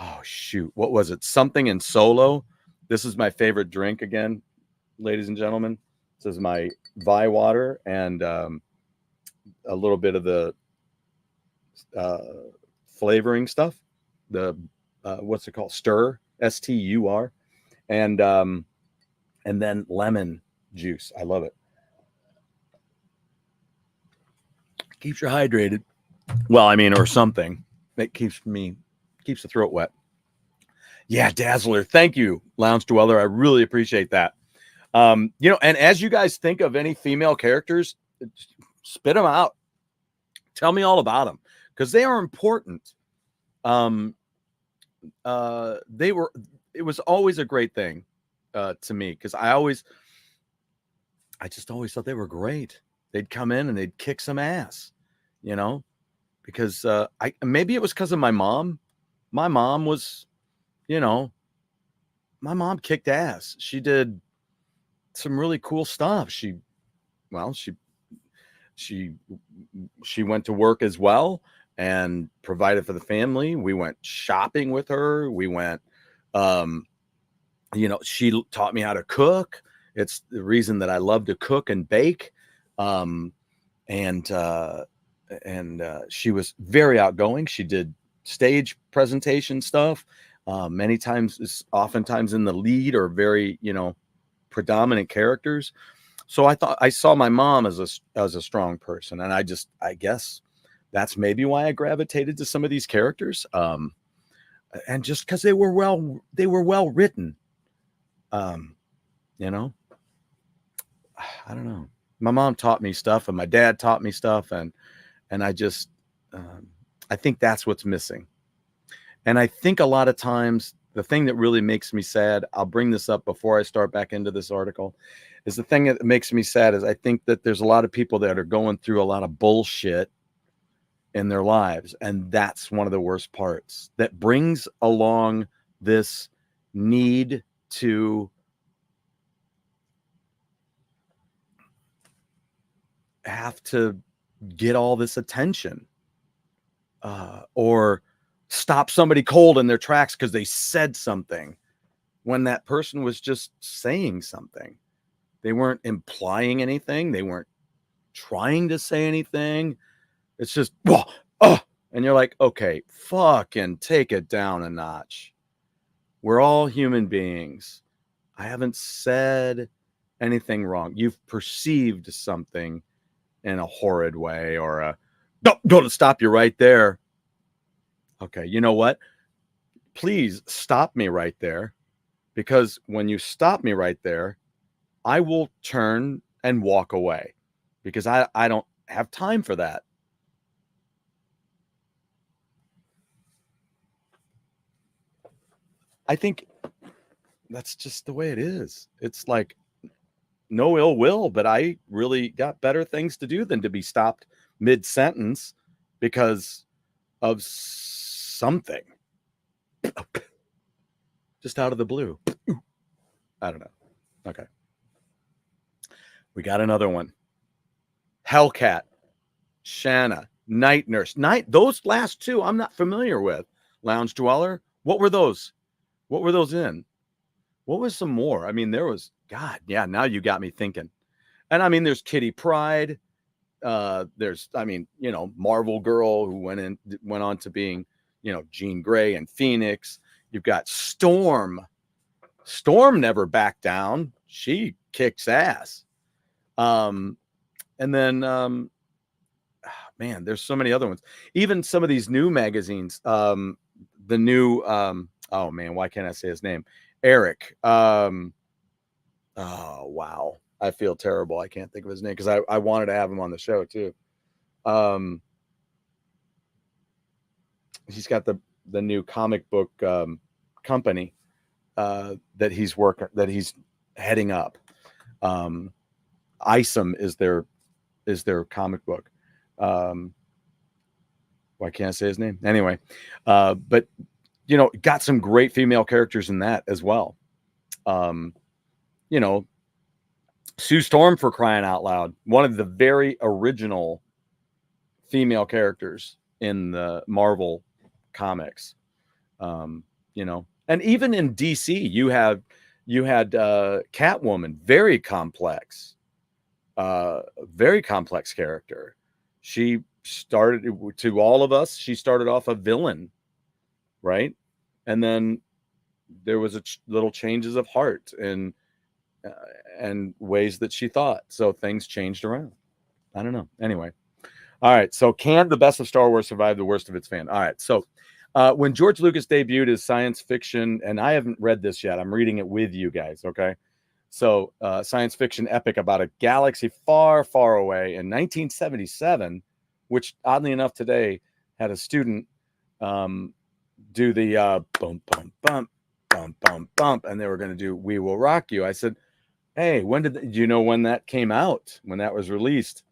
oh shoot, what was it? Something in Solo. This is my favorite drink again, ladies and gentlemen. This is my Vi water and a little bit of the flavoring stuff. The what's it called? Stur, STUR, and then lemon juice. I love it. Keeps you hydrated. Well, I mean, or something. It keeps the throat wet. Yeah, Dazzler. Thank you, Lounge Dweller. I really appreciate that. And as you guys think of any female characters, spit them out. Tell me all about them, because they are important. It was always a great thing to me, because I just always thought they were great. They'd come in and they'd kick some ass, because maybe it was because of my mom. My mom was, my mom kicked ass. She did some really cool stuff. She went to work as well and provided for the family. We went shopping with her. We went, she taught me how to cook. It's the reason that I love to cook and bake. And she was very outgoing. She did stage presentation stuff. Many times, oftentimes in the lead or very, predominant characters. So I saw my mom as a strong person, and I guess that's maybe why I gravitated to some of these characters. And just because they were well written. I don't know. My mom taught me stuff, and my dad taught me stuff, and I just I think that's what's missing. And I think a lot of times the thing that really makes me sad, I'll bring this up before I start back into this article, is the thing that makes me sad is I think that there's a lot of people that are going through a lot of bullshit in their lives. And that's one of the worst parts that brings along this need to have to get all this attention, or stop somebody cold in their tracks because they said something when that person was just saying something. They weren't implying anything. They weren't trying to say anything. It's just, and you're like, okay, fucking take it down a notch. We're all human beings. I haven't said anything wrong. You've perceived something in a horrid way, or don't stop you right there. Okay, you know what? Please stop me right there, because when you stop me right there, I will turn and walk away, because I don't have time for that. I think that's just the way it is. It's like, no ill will, but I really got better things to do than to be stopped mid-sentence because of something. Just out of the blue. I don't know. Okay. We got another one. Hellcat, Shanna, Night Nurse. Those last two I'm not familiar with. Lounge Dweller. What were those? What were those in? What was some more? I mean, there was, God, yeah, now you got me thinking. And I mean, there's Kitty Pryde. There's, I mean, you know, Marvel Girl, who went on to being, you know, Jean Grey and Phoenix. You've got Storm. Storm never backed down. She kicks ass. And then, man, there's so many other ones. Even some of these new magazines, the new, oh man, why can't I say his name? Eric. Oh, wow. I feel terrible. I can't think of his name because I wanted to have him on the show too. He's got the new comic book company that he's heading up. Isom is their comic book. Why can't I say his name? Anyway, but you know, got some great female characters in that as well. You know, Sue Storm, for crying out loud, one of the very original female characters in the Marvel comics. You know, and even in DC, you had Catwoman, very complex character. She started, to all of us, she started off a villain, right? And then there was little changes of heart and ways that she thought. So things changed around. I don't know. Anyway. All right. So can the best of Star Wars survive the worst of its fan? All right. So when George Lucas debuted his science fiction, and I haven't read this yet, I'm reading it with you guys. Okay. So science fiction epic about a galaxy far, far away in 1977, which oddly enough today had a student do the bump, bump, bump, bump, bump, bump, and they were going to do We Will Rock You. I said, hey, do you know when that came out, when that was released?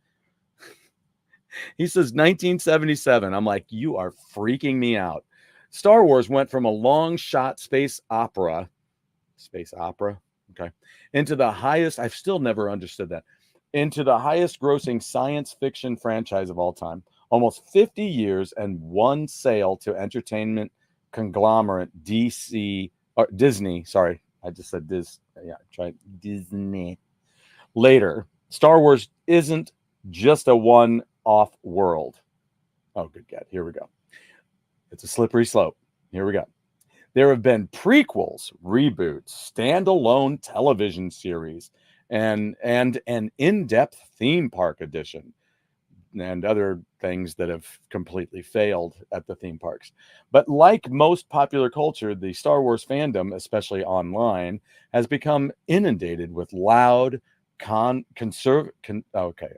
He says 1977. I'm like, you are freaking me out. Star Wars went from a long shot space opera, okay, into the highest, I've still never understood that, into the highest grossing science fiction franchise of all time. Almost 50 years and one sale to entertainment conglomerate Disney. Sorry, I just said Disney. Later, Star Wars isn't just a one-off world. Oh, good God. Here we go. It's a slippery slope. Here we go. There have been prequels, reboots, standalone television series, and an in-depth theme park edition, and other things that have completely failed at the theme parks. But like most popular culture, the Star Wars fandom, especially online, has become inundated with loud, okay,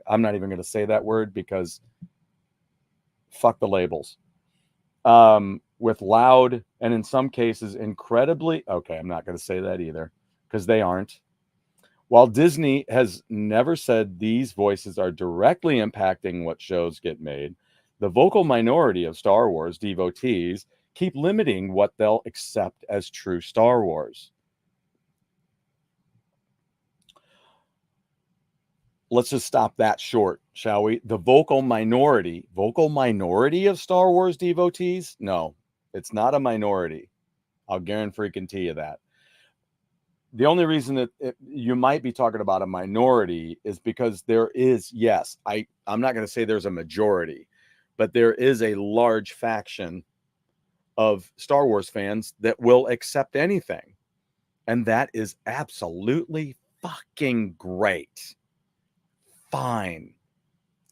I'm not even going to say that word because fuck the labels. With loud and in some cases incredibly, okay, I'm not going to say that either because they aren't. While Disney has never said these voices are directly impacting what shows get made, the vocal minority of Star Wars devotees keep limiting what they'll accept as true Star Wars. Let's just stop that short, shall we? The vocal minority of Star Wars devotees? No, it's not a minority. I'll guarantee you that. The only reason that you might be talking about a minority is because there is, yes, I'm not going to say there's a majority, but there is a large faction of Star Wars fans that will accept anything. And that is absolutely fucking great. Fine.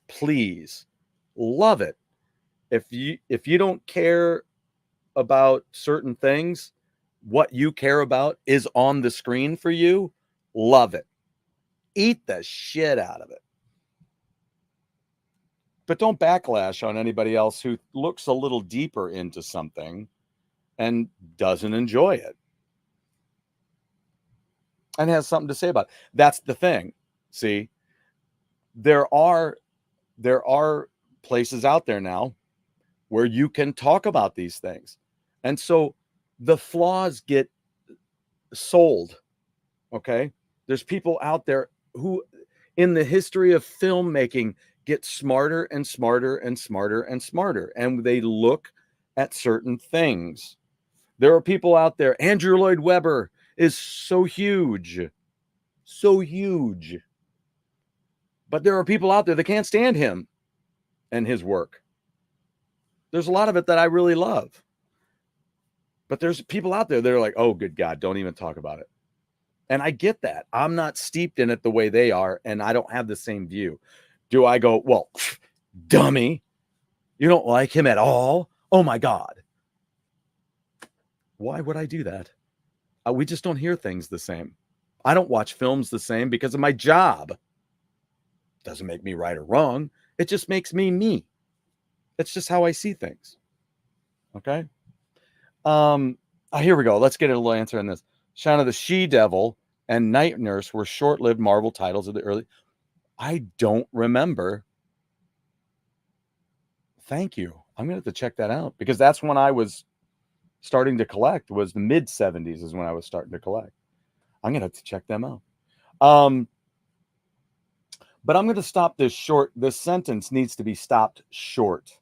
Please. Love it. If you don't care about certain things, what you care about is on the screen for you, love it. Eat the shit out of it. But don't backlash on anybody else who looks a little deeper into something and doesn't enjoy it and has something to say about it. That's the thing. See, there are places out there now where you can talk about these things. And so the flaws get sold. Okay. There's people out there who in the history of filmmaking get smarter and smarter and smarter and smarter. And they look at certain things. There are people out there. Andrew Lloyd Webber is so huge. So huge. But there are people out there that can't stand him and his work. There's a lot of it that I really love. But there's people out there that are like, oh, good God, don't even talk about it. And I get that. I'm not steeped in it the way they are, and I don't have the same view. Do I go, well, dummy, you don't like him at all? Oh, my God. Why would I do that? We just don't hear things the same. I don't watch films the same because of my job. Doesn't make me right or wrong. It just makes me me. It's just how I see things. Okay. Here we go. Let's get a little answer on this. Shauna, the She-Devil and Night Nurse were short-lived Marvel titles of the early. I don't remember. Thank you. I'm gonna have to check that out because that's when I was starting to collect. Was the mid 70s is when I was starting to collect. I'm gonna have to check them out. But I'm gonna stop this short. This sentence needs to be stopped short.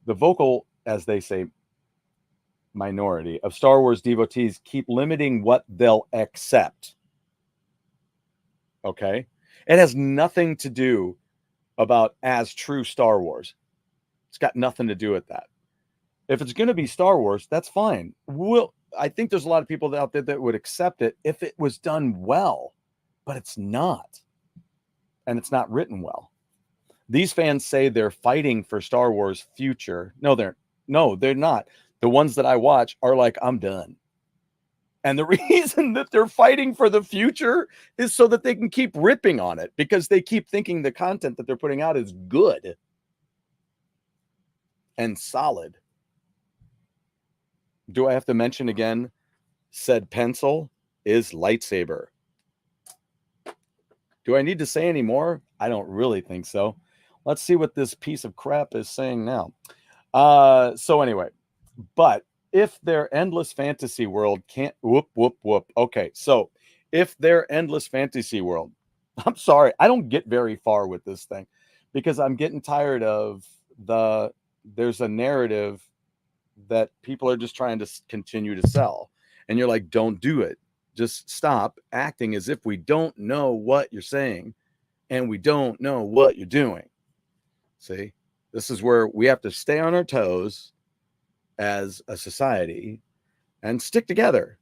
The vocal, as they say, minority of Star Wars devotees keep limiting what they'll accept. Okay? It has nothing to do about as true Star Wars. It's got nothing to do with that. If it's going to be Star Wars, that's fine. I think there's a lot of people out there that would accept it if it was done well, but it's not. And it's not written well. These fans say they're fighting for Star Wars future. No, they're not. The ones that I watch are like, I'm done. And the reason that they're fighting for the future is so that they can keep ripping on it because they keep thinking the content that they're putting out is good and solid. Do I have to mention again? Said pencil is lightsaber. Do I need to say any more? I don't really think so. Let's see what this piece of crap is saying now. So anyway, but if their endless fantasy world can't whoop. Okay, so if their endless fantasy world, I'm sorry, I don't get very far with this thing because I'm getting tired of there's a narrative that people are just trying to continue to sell. And you're like, don't do it. Just stop acting as if we don't know what you're saying and we don't know what you're doing. See, this is where we have to stay on our toes as a society and stick together,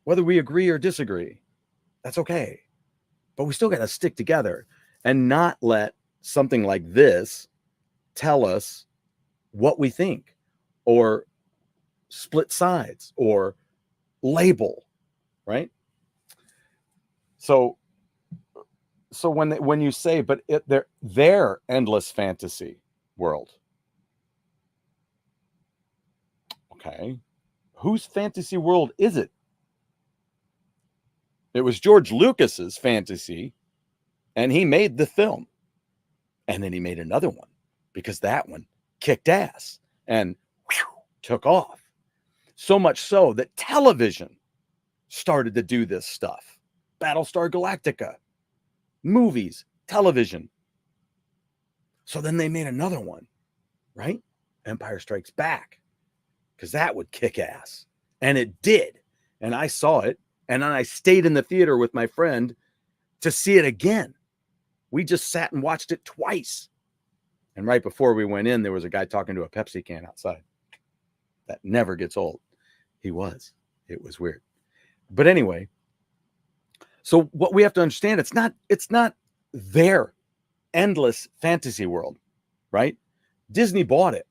whether we agree or disagree. That's okay. But we still got to stick together and not let something like this tell us what we think or split sides or label, right? So when you say, but their endless fantasy world, Okay. Whose fantasy world is it? It was George Lucas's fantasy, and he made the film. And then he made another one because that one kicked ass and took off. So much so that television started to do this stuff. Battlestar Galactica, movies, television. So then they made another one, right? Empire Strikes Back, because that would kick ass. And it did. And I saw it. And then I stayed in the theater with my friend to see it again. We just sat and watched it twice. And right before we went in, there was a guy talking to a Pepsi can outside. That never gets old. He was. It was weird. But anyway, so what we have to understand, it's not their endless fantasy world, right? Disney bought it.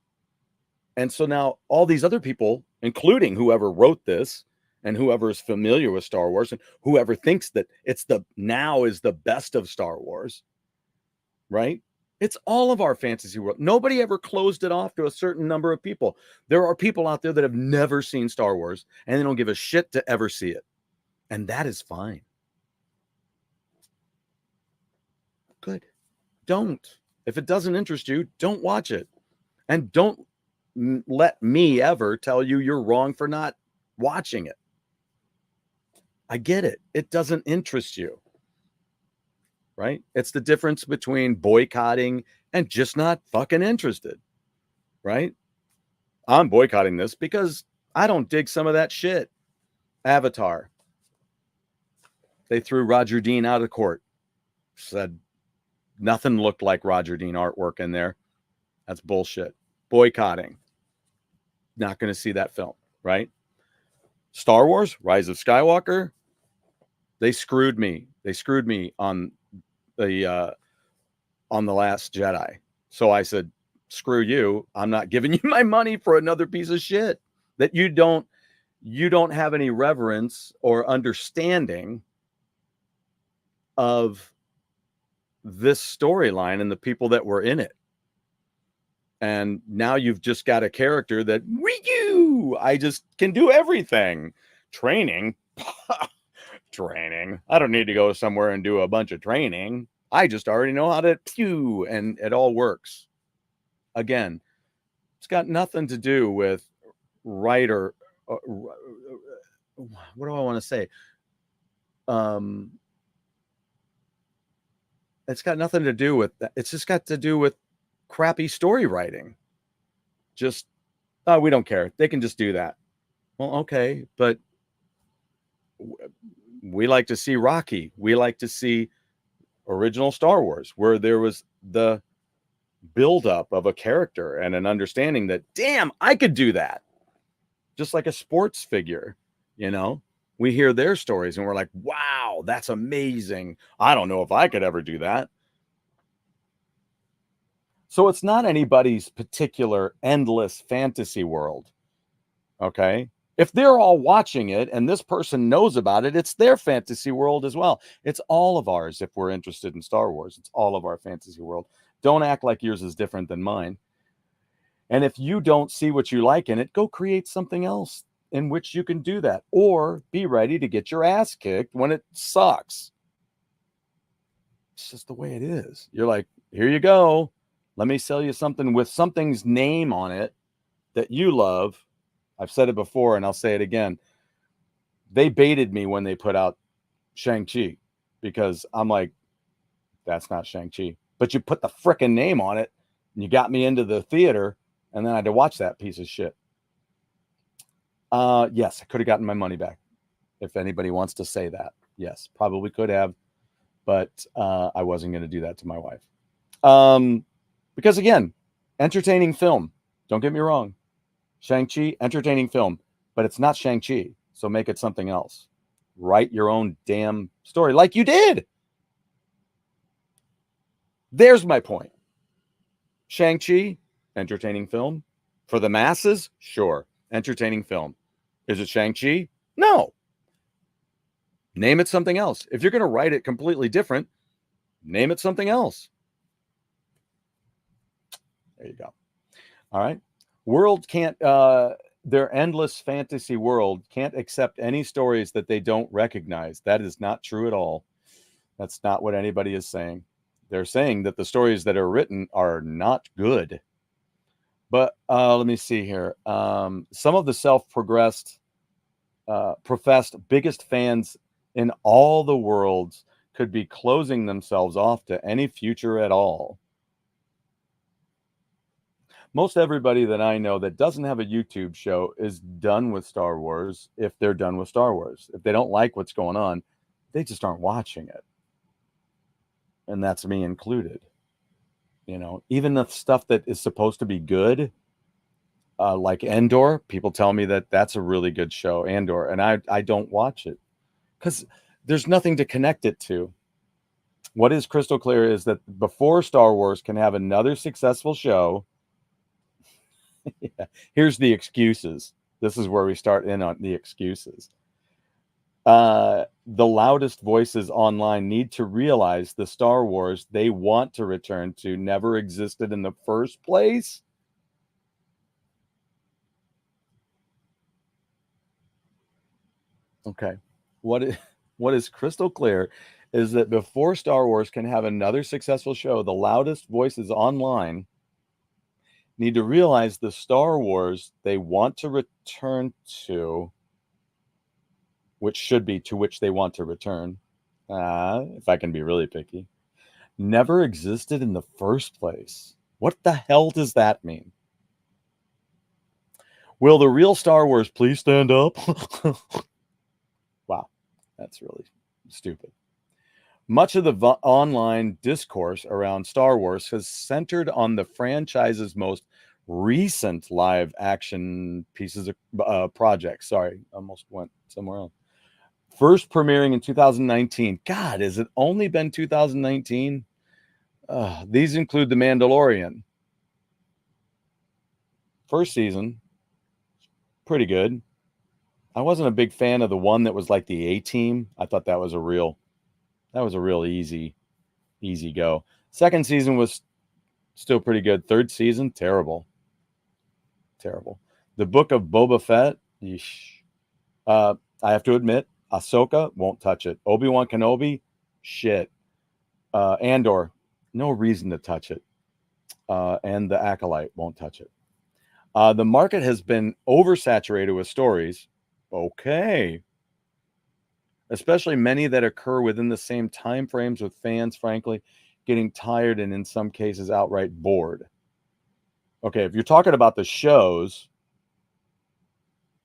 And so now all these other people, including whoever wrote this and whoever is familiar with Star Wars and whoever thinks that it's now is the best of Star Wars, right? It's all of our fantasy world. Nobody ever closed it off to a certain number of people. There are people out there that have never seen Star Wars and they don't give a shit to ever see it. And that is fine. Good. Don't. If it doesn't interest you, don't watch it. And don't let me ever tell you you're wrong for not watching it. I get it. It doesn't interest you. Right? It's the difference between boycotting and just not fucking interested. Right? I'm boycotting this because I don't dig some of that shit. Avatar. They threw Roger Dean out of court. Said nothing looked like Roger Dean artwork in there. That's bullshit. Boycotting. Not going to see that film, right? Star Wars, Rise of Skywalker. They screwed me. They screwed me on the Last Jedi. So I said, screw you. I'm not giving you my money for another piece of shit that you don't have any reverence or understanding of this storyline and the people that were in it. And now you've just got a character that I just can do everything. Training. Training. I don't need to go somewhere and do a bunch of training. I just already know how to pew, and it all works. Again, it's got nothing to do with right or what do I want to say? It's got nothing to do with that. It's just got to do with crappy story writing. Just, we don't care. They can just do that. Well, okay, but we like to see Rocky. We like to see original Star Wars, where there was the buildup of a character and an understanding that, damn, I could do that. Just like a sports figure, you know? We hear their stories and we're like, wow, that's amazing. I don't know if I could ever do that. So it's not anybody's particular endless fantasy world. Okay? If they're all watching it and this person knows about it, it's their fantasy world as well. It's all of ours if we're interested in Star Wars. It's all of our fantasy world. Don't act like yours is different than mine. And if you don't see what you like in it, go create something else in which you can do that. Or be ready to get your ass kicked when it sucks. It's just the way it is. You're like, here you go. Let me sell you something with something's name on it that you love. I've said it before and I'll say it again. They baited me when they put out Shang-Chi because I'm like, that's not Shang-Chi. But you put the frickin' name on it and you got me into the theater and then I had to watch that piece of shit. Yes, I could have gotten my money back. If anybody wants to say that. Yes, probably could have. But I wasn't going to do that to my wife. Because again, entertaining film. Don't get me wrong. Shang-Chi, entertaining film. But it's not Shang-Chi. So make it something else. Write your own damn story like you did. There's my point. Shang-Chi, entertaining film. For the masses, sure. Entertaining film. Is it Shang-Chi? No. Name it something else. If you're going to write it completely different, name it something else. There you go. All right. World can't, their endless fantasy world can't accept any stories that they don't recognize. That is not true at all. That's not what anybody is saying. They're saying that the stories that are written are not good. But let me see here. Some of the self-professed biggest fans in all the worlds could be closing themselves off to any future at all. Most everybody that I know that doesn't have a YouTube show is done with Star Wars if they're done with Star Wars. If they don't like what's going on, they just aren't watching it. And that's me included. You know, even the stuff that is supposed to be good, like Andor, people tell me that that's a really good show, Andor, and I don't watch it because there's nothing to connect it to. What is crystal clear is that before Star Wars can have another successful show, yeah, here's the excuses. This is where we start in on the excuses. The loudest voices online need to realize the Star Wars they want to return to never existed in the first place. Okay. What is crystal clear is that before Star Wars can have another successful show, the loudest voices online need to realize the Star Wars they want to return to, which should be to which they want to return, if I can be really picky, never existed in the first place. What the hell does that mean? Will the real Star Wars please stand up? Wow, that's really stupid. Much of the online discourse around Star Wars has centered on the franchise's most recent live action pieces of projects. Sorry, almost went somewhere else. First premiering in 2019. God, has it only been 2019? These include The Mandalorian. First season, pretty good. I wasn't a big fan of the one that was like the A-Team. I thought that was a real easy go. Second season was still pretty good. Third season, terrible. The Book of Boba Fett, I have to admit, Ahsoka, won't touch it. Obi-Wan Kenobi, shit. Andor, no reason to touch it. And The Acolyte, won't touch it. The market has been oversaturated with stories. Okay. Especially many that occur within the same time frames, with fans, frankly, getting tired and in some cases outright bored. Okay, if you're talking about the shows,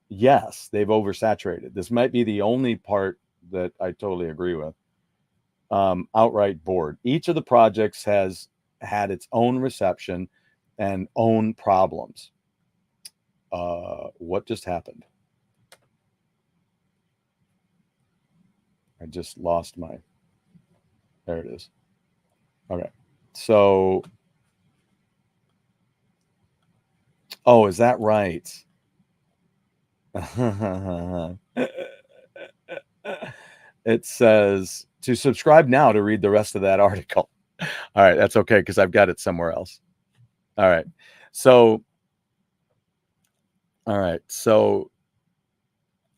yes, they've oversaturated. This might be the only part that I totally agree with. Outright bored. Each of the projects has had its own reception and own problems. What just happened? I just lost my, there it is. Okay. So, oh, is that right? It says to subscribe now to read the rest of that article. All right, that's okay because I've got it somewhere else. All right. So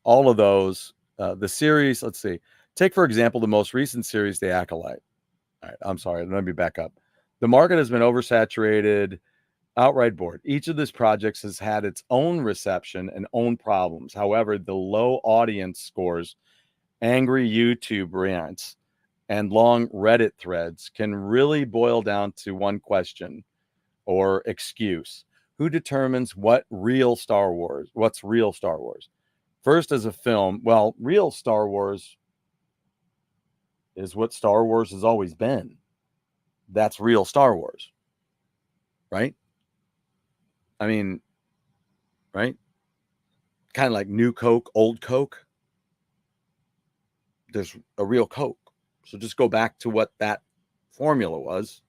all of those, the series, let's see. Take, for example, the most recent series, The Acolyte. All right, I'm sorry. Let me back up. The market has been oversaturated, outright bored. Each of these projects has had its own reception and own problems. However, the low audience scores, angry YouTube rants, and long Reddit threads can really boil down to one question or excuse. Who determines what's real Star Wars? First, as a film, well, real Star Wars is what Star Wars has always been. That's real Star Wars, right? I mean, right? Kind of like new Coke, old Coke. There's a real Coke. So just go back to what that formula was.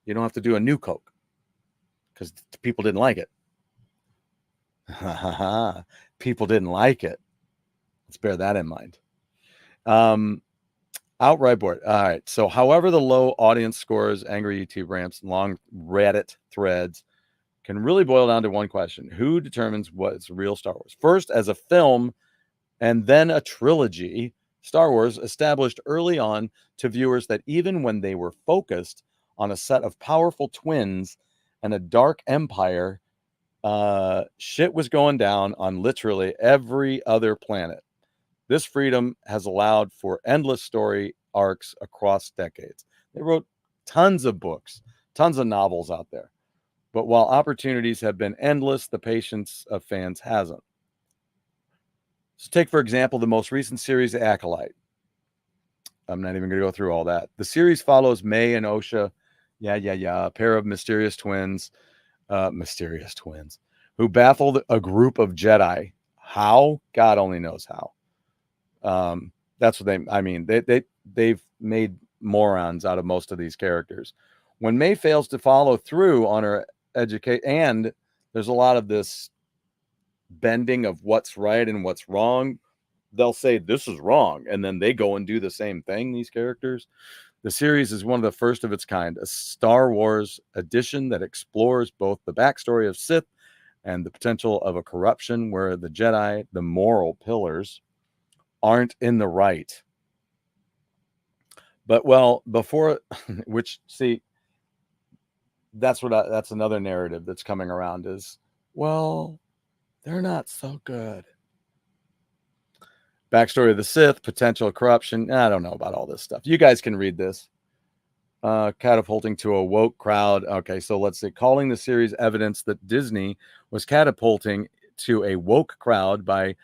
You don't have to do a new Coke because people didn't like it. People didn't like it. Let's bear that in mind. Outright board. All right. So, however, the low audience scores, angry YouTube rants, long Reddit threads, can really boil down to one question: who determines what's real Star Wars? First, as a film and then a trilogy, Star Wars established early on to viewers that even when they were focused on a set of powerful twins and a dark empire, shit was going down on literally every other planet. This freedom has allowed for endless story arcs across decades. They wrote tons of books, tons of novels out there. But while opportunities have been endless, the patience of fans hasn't. So take, for example, the most recent series, Acolyte. I'm not even going to go through all that. The series follows May and Osha, a pair of mysterious twins, who baffled a group of Jedi. How? God only knows how. That's what they've made morons out of most of these characters. When May fails to follow through on her educate, and there's a lot of this bending of what's right and what's wrong. They'll say this is wrong, and then they go and do the same thing. These characters. The series is one of the first of its kind, a Star Wars edition that explores both the backstory of Sith and the potential of a corruption where the Jedi, the moral pillars, aren't in the right. But before, which see, that's another narrative that's coming around is, they're not so good. Backstory of the Sith, potential corruption. I don't know about all this stuff. You guys can read this. Catapulting to a woke crowd. Okay, so let's see. Calling the series evidence that Disney was catapulting to a woke crowd by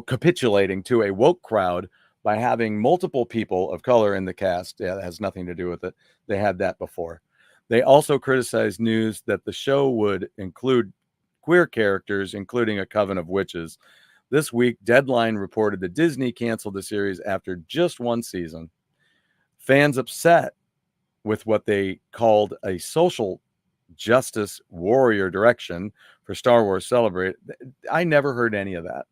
capitulating to a woke crowd by having multiple people of color in the cast. Yeah, that has nothing to do with it. They had that before. They also criticized news that the show would include queer characters, including a coven of witches. This week, Deadline reported that Disney canceled the series after just one season. Fans upset with what they called a social justice warrior direction for Star Wars Celebrate. I never heard any of that.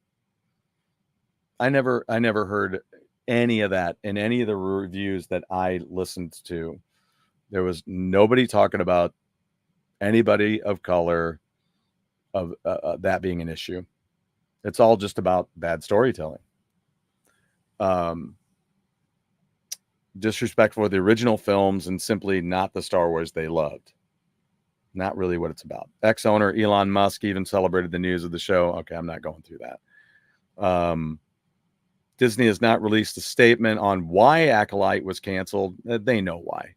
I never heard any of that in any of the reviews that I listened to. There was nobody talking about anybody of color of that being an issue. It's all just about bad storytelling. Disrespectful of the original films and simply not the Star Wars they loved. Not really what it's about. Ex-owner Elon Musk even celebrated the news of the show. Okay, I'm not going through that. Disney has not released a statement on why Acolyte was canceled. They know why.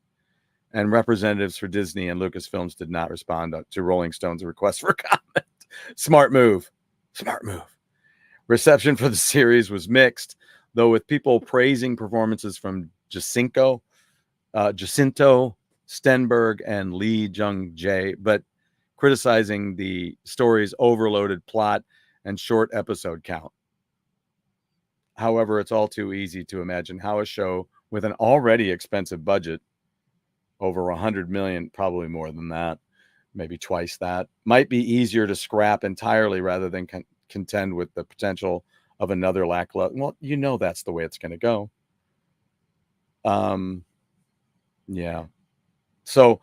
And representatives for Disney and Lucasfilms did not respond to Rolling Stone's request for comment. Smart move. Reception for the series was mixed, though, with people praising performances from Jacinto Stenberg and Lee Jung-jae, but criticizing the story's overloaded plot and short episode count. However, it's all too easy to imagine how a show with an already expensive budget, over $100 million, probably more than that, maybe twice that, might be easier to scrap entirely rather than contend with the potential of another lackluster. Well, that's the way it's going to go. Yeah. So,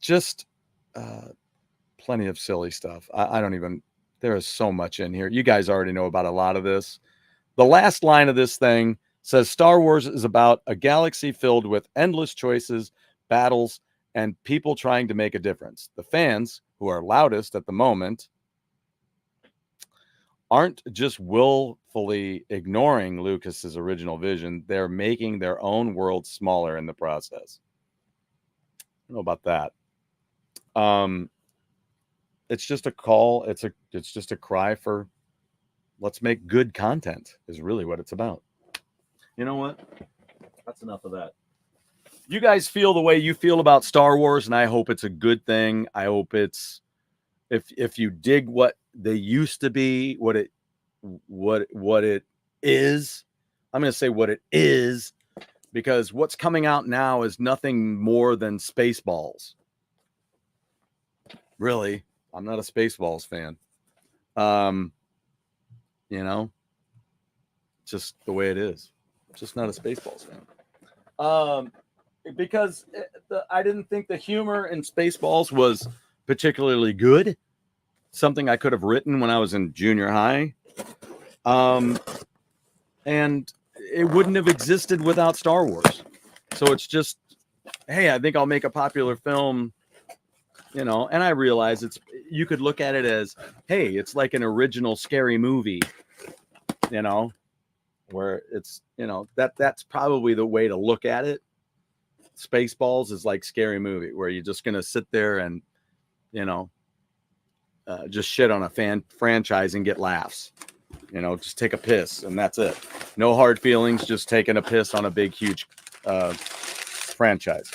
just plenty of silly stuff. I don't even. There is so much in here. You guys already know about a lot of this. The last line of this thing says Star Wars is about a galaxy filled with endless choices, battles, and people trying to make a difference. The fans, who are loudest at the moment, aren't just willfully ignoring Lucas's original vision. They're making their own world smaller in the process. I don't know about that. It's just a call. It's just a cry for let's make good content is really what it's about. You know what? That's enough of that. You guys feel the way you feel about Star Wars, and I hope it's a good thing. I hope it's if you dig what they used to be, what it is. I'm going to say what it is, because what's coming out now is nothing more than Spaceballs. Really, I'm not a Spaceballs fan. Just the way it is. Just not a Spaceballs fan. because I didn't think the humor in Spaceballs was particularly good. Something I could have written when I was in junior high. And it wouldn't have existed without Star Wars. So it's just, hey, I think I'll make a popular film, you know, and I realize you could look at it as, hey, it's like an original scary movie, you know, where it's, you know, that's probably the way to look at it. Spaceballs is like scary movie where you're just going to sit there and, you know, just shit on a franchise and get laughs, you know, just take a piss and that's it. No hard feelings, just taking a piss on a big, huge franchise.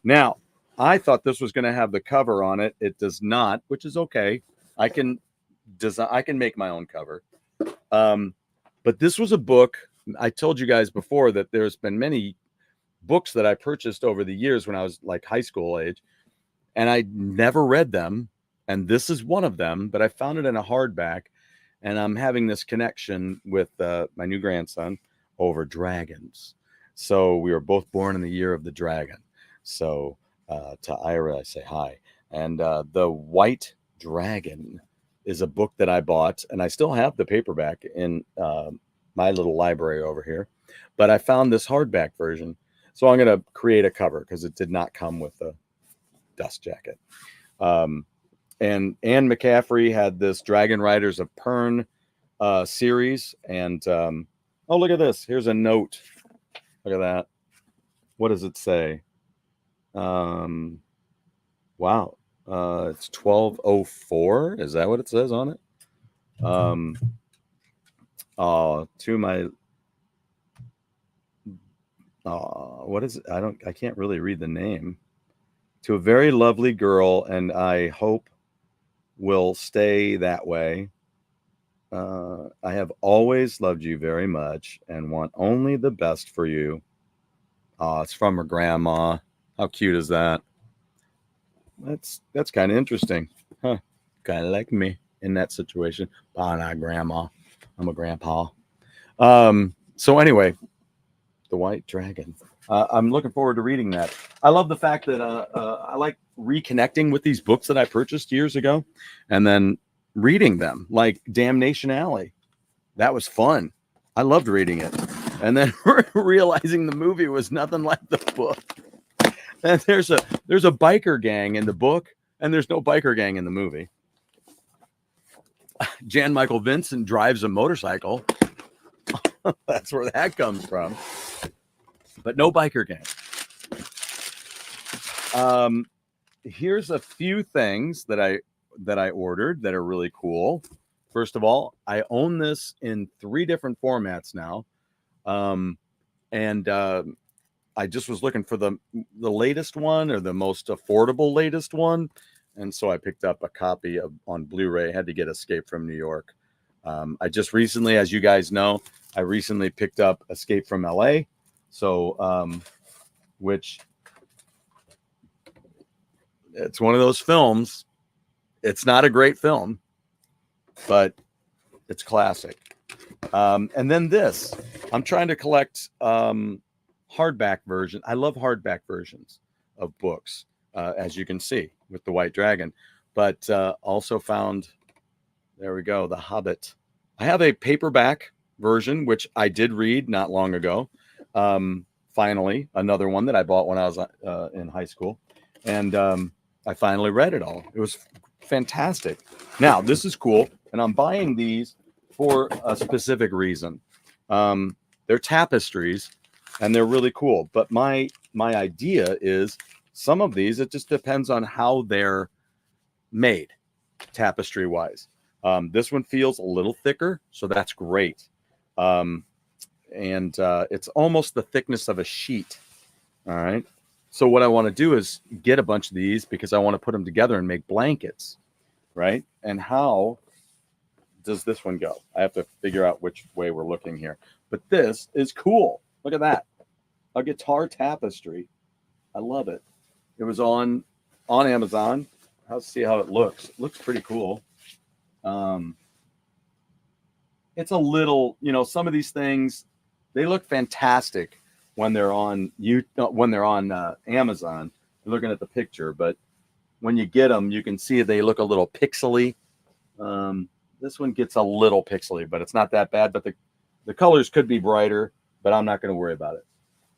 Now, I thought this was going to have the cover on it. It does not, which is okay. I can make my own cover. But this was a book. I told you guys before that there's been many books that I purchased over the years when I was like high school age, and I never read them. And this is one of them, but I found it in a hardback, and I'm having this connection with my new grandson over dragons. So we were both born in the year of the dragon. So to Ira, I say hi. And The White Dragon is a book that I bought, and I still have the paperback in my little library over here. But I found this hardback version. So I'm going to create a cover because it did not come with a dust jacket. And Anne McCaffrey had this Dragon Riders of Pern series. And oh, look at this. Here's a note. Look at that. What does it say? Wow. It's 1204. Is that what it says on it? To my what is it? I can't really read the name. To a very lovely girl, and I hope will stay that way. I have always loved you very much and want only the best for you. It's from her grandma. How cute is that? That's kind of interesting. Huh. Kind of like me in that situation. But not grandma. I'm a grandpa. So anyway, The White Dragon. I'm looking forward to reading that. I love the fact that I like reconnecting with these books that I purchased years ago and then reading them, like Damnation Alley. That was fun. I loved reading it. And then realizing the movie was nothing like the book. And there's a biker gang in the book, and there's no biker gang in the movie. Jan Michael Vincent drives a motorcycle. That's where that comes from. But no biker gang. Here's a few things that I ordered that are really cool. First of all, I own this in 3 different formats now. I just was looking for the latest one or the most affordable latest one. And so I picked up a copy on Blu-ray. I had to get Escape from New York. I just recently, as you guys know, I recently picked up Escape from LA. So, which it's one of those films. It's not a great film, but it's classic. And then this, I'm trying to collect hardback version. I love hardback versions of books, as you can see with The White Dragon, but also found, there we go, The Hobbit. I have a paperback version, which I did read not long ago. Finally, another one that I bought when I was in high school. And I finally read it all. It was fantastic. Now, this is cool. And I'm buying these for a specific reason. They're tapestries and they're really cool. But my idea is some of these, it just depends on how they're made tapestry wise. This one feels a little thicker, so that's great. And it's almost the thickness of a sheet. All right. So what I want to do is get a bunch of these because I want to put them together and make blankets. Right. And how does this one go? I have to figure out which way we're looking here. But this is cool. Look at that. A guitar tapestry. I love it. It was on Amazon. Let's see how it looks. It looks pretty cool. It's a little, some of these things, they look fantastic when they're on Amazon. You're looking at the picture, but when you get them, you can see they look a little pixely. This one gets a little pixely, but it's not that bad. But the colors could be brighter, but I'm not going to worry about it.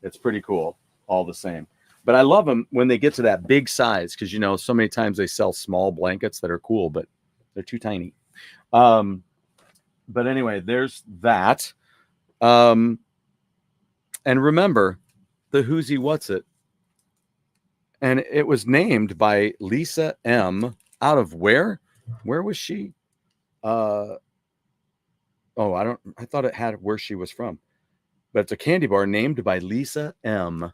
It's pretty cool all the same. But I love them when they get to that big size, because, you know, so many times they sell small blankets that are cool, but they're too tiny. But anyway, there's that. And remember, the Whozeewhatzit. And it was named by Lisa M. out of where? Where was she? I thought it had where she was from. But it's a candy bar named by Lisa M.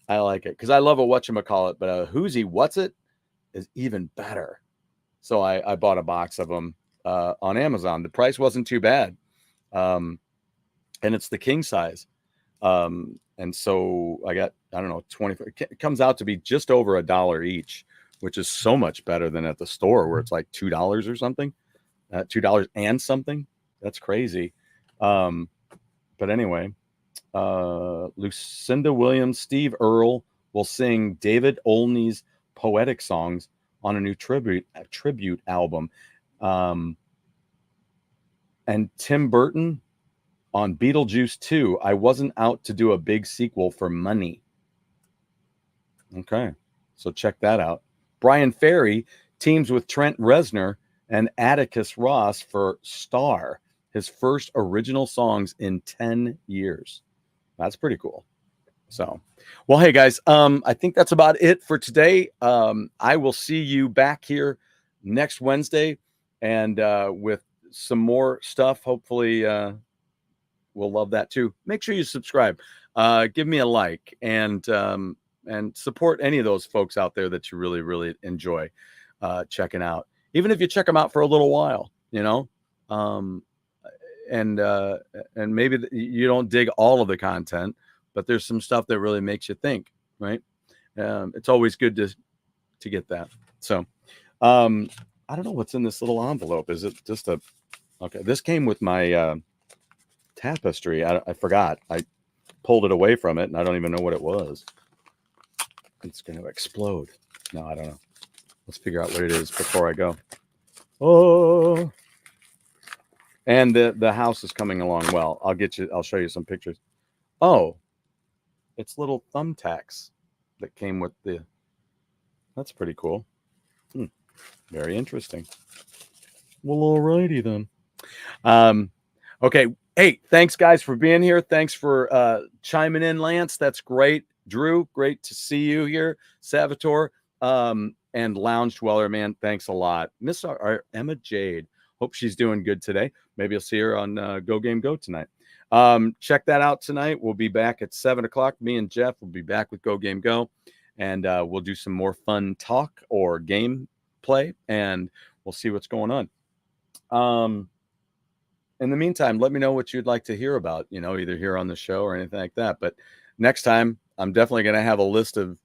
I like it because I love a whatchamacallit, but a Whozeewhatzit is even better. So I bought a box of them on Amazon. The price wasn't too bad. And it's the king size. And so I got, I don't know, 20. It comes out to be just over $1 each, which is so much better than at the store where it's like $2 or something. $2 and something. That's crazy. But anyway, Lucinda Williams, Steve Earle will sing David Olney's poetic songs on a new tribute album. And Tim Burton on Beetlejuice 2. I wasn't out to do a big sequel for money. Okay, so check that out. Brian Ferry teams with Trent Reznor and Atticus Ross for Star, his first original songs in 10 years. That's pretty cool. So, well, hey guys, I think that's about it for today. I will see you back here next Wednesday and with some more stuff. Hopefully, we'll love that too. Make sure you subscribe, give me a like, and support any of those folks out there that you really, really enjoy checking out. Even if you check them out for a little while, you know, and maybe you don't dig all of the content, but there's some stuff that really makes you think, right? It's always good to get that. So I don't know what's in this little envelope. Is it just okay, this came with my tapestry. I forgot. I pulled it away from it and I don't even know what it was. It's going to explode. No, I don't know. Let's figure out what it is before I go. Oh, and the house is coming along well. I'll show you some pictures. Oh, it's little thumbtacks that came with that's pretty cool. Very interesting. Well, alrighty then. Okay. Hey, thanks guys for being here. Thanks for chiming in, Lance. That's great. Drew, great to see you here. Salvatore, and Lounge Dweller, man, thanks a lot. Miss our Emma Jade. Hope she's doing good today. Maybe you'll see her on Go Game Go tonight. Check that out tonight. We'll be back at 7 o'clock. Me and Jeff will be back with Go Game Go, and we'll do some more fun talk or game play, and we'll see what's going on. In the meantime, let me know what you'd like to hear about, you know, either here on the show or anything like that. But next time, I'm definitely going to have a list of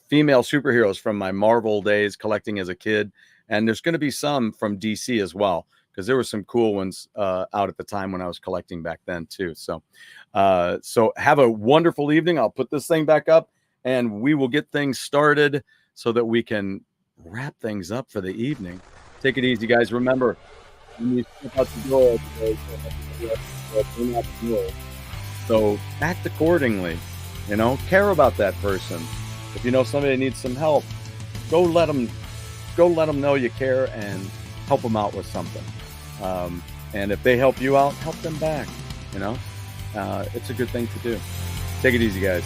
female superheroes from my Marvel days collecting as a kid. And there's going to be some from DC as well, because there were some cool ones out at the time when I was collecting back then too. So have a wonderful evening. I'll put this thing back up and we will get things started so that we can wrap things up for the evening. Take it easy, guys. Remember, when you step out the door, so act accordingly. You know, care about that person. If you know somebody needs some help, go let them know you care and help them out with something. And if they help you out, help them back. You know, it's a good thing to do. Take it easy, guys.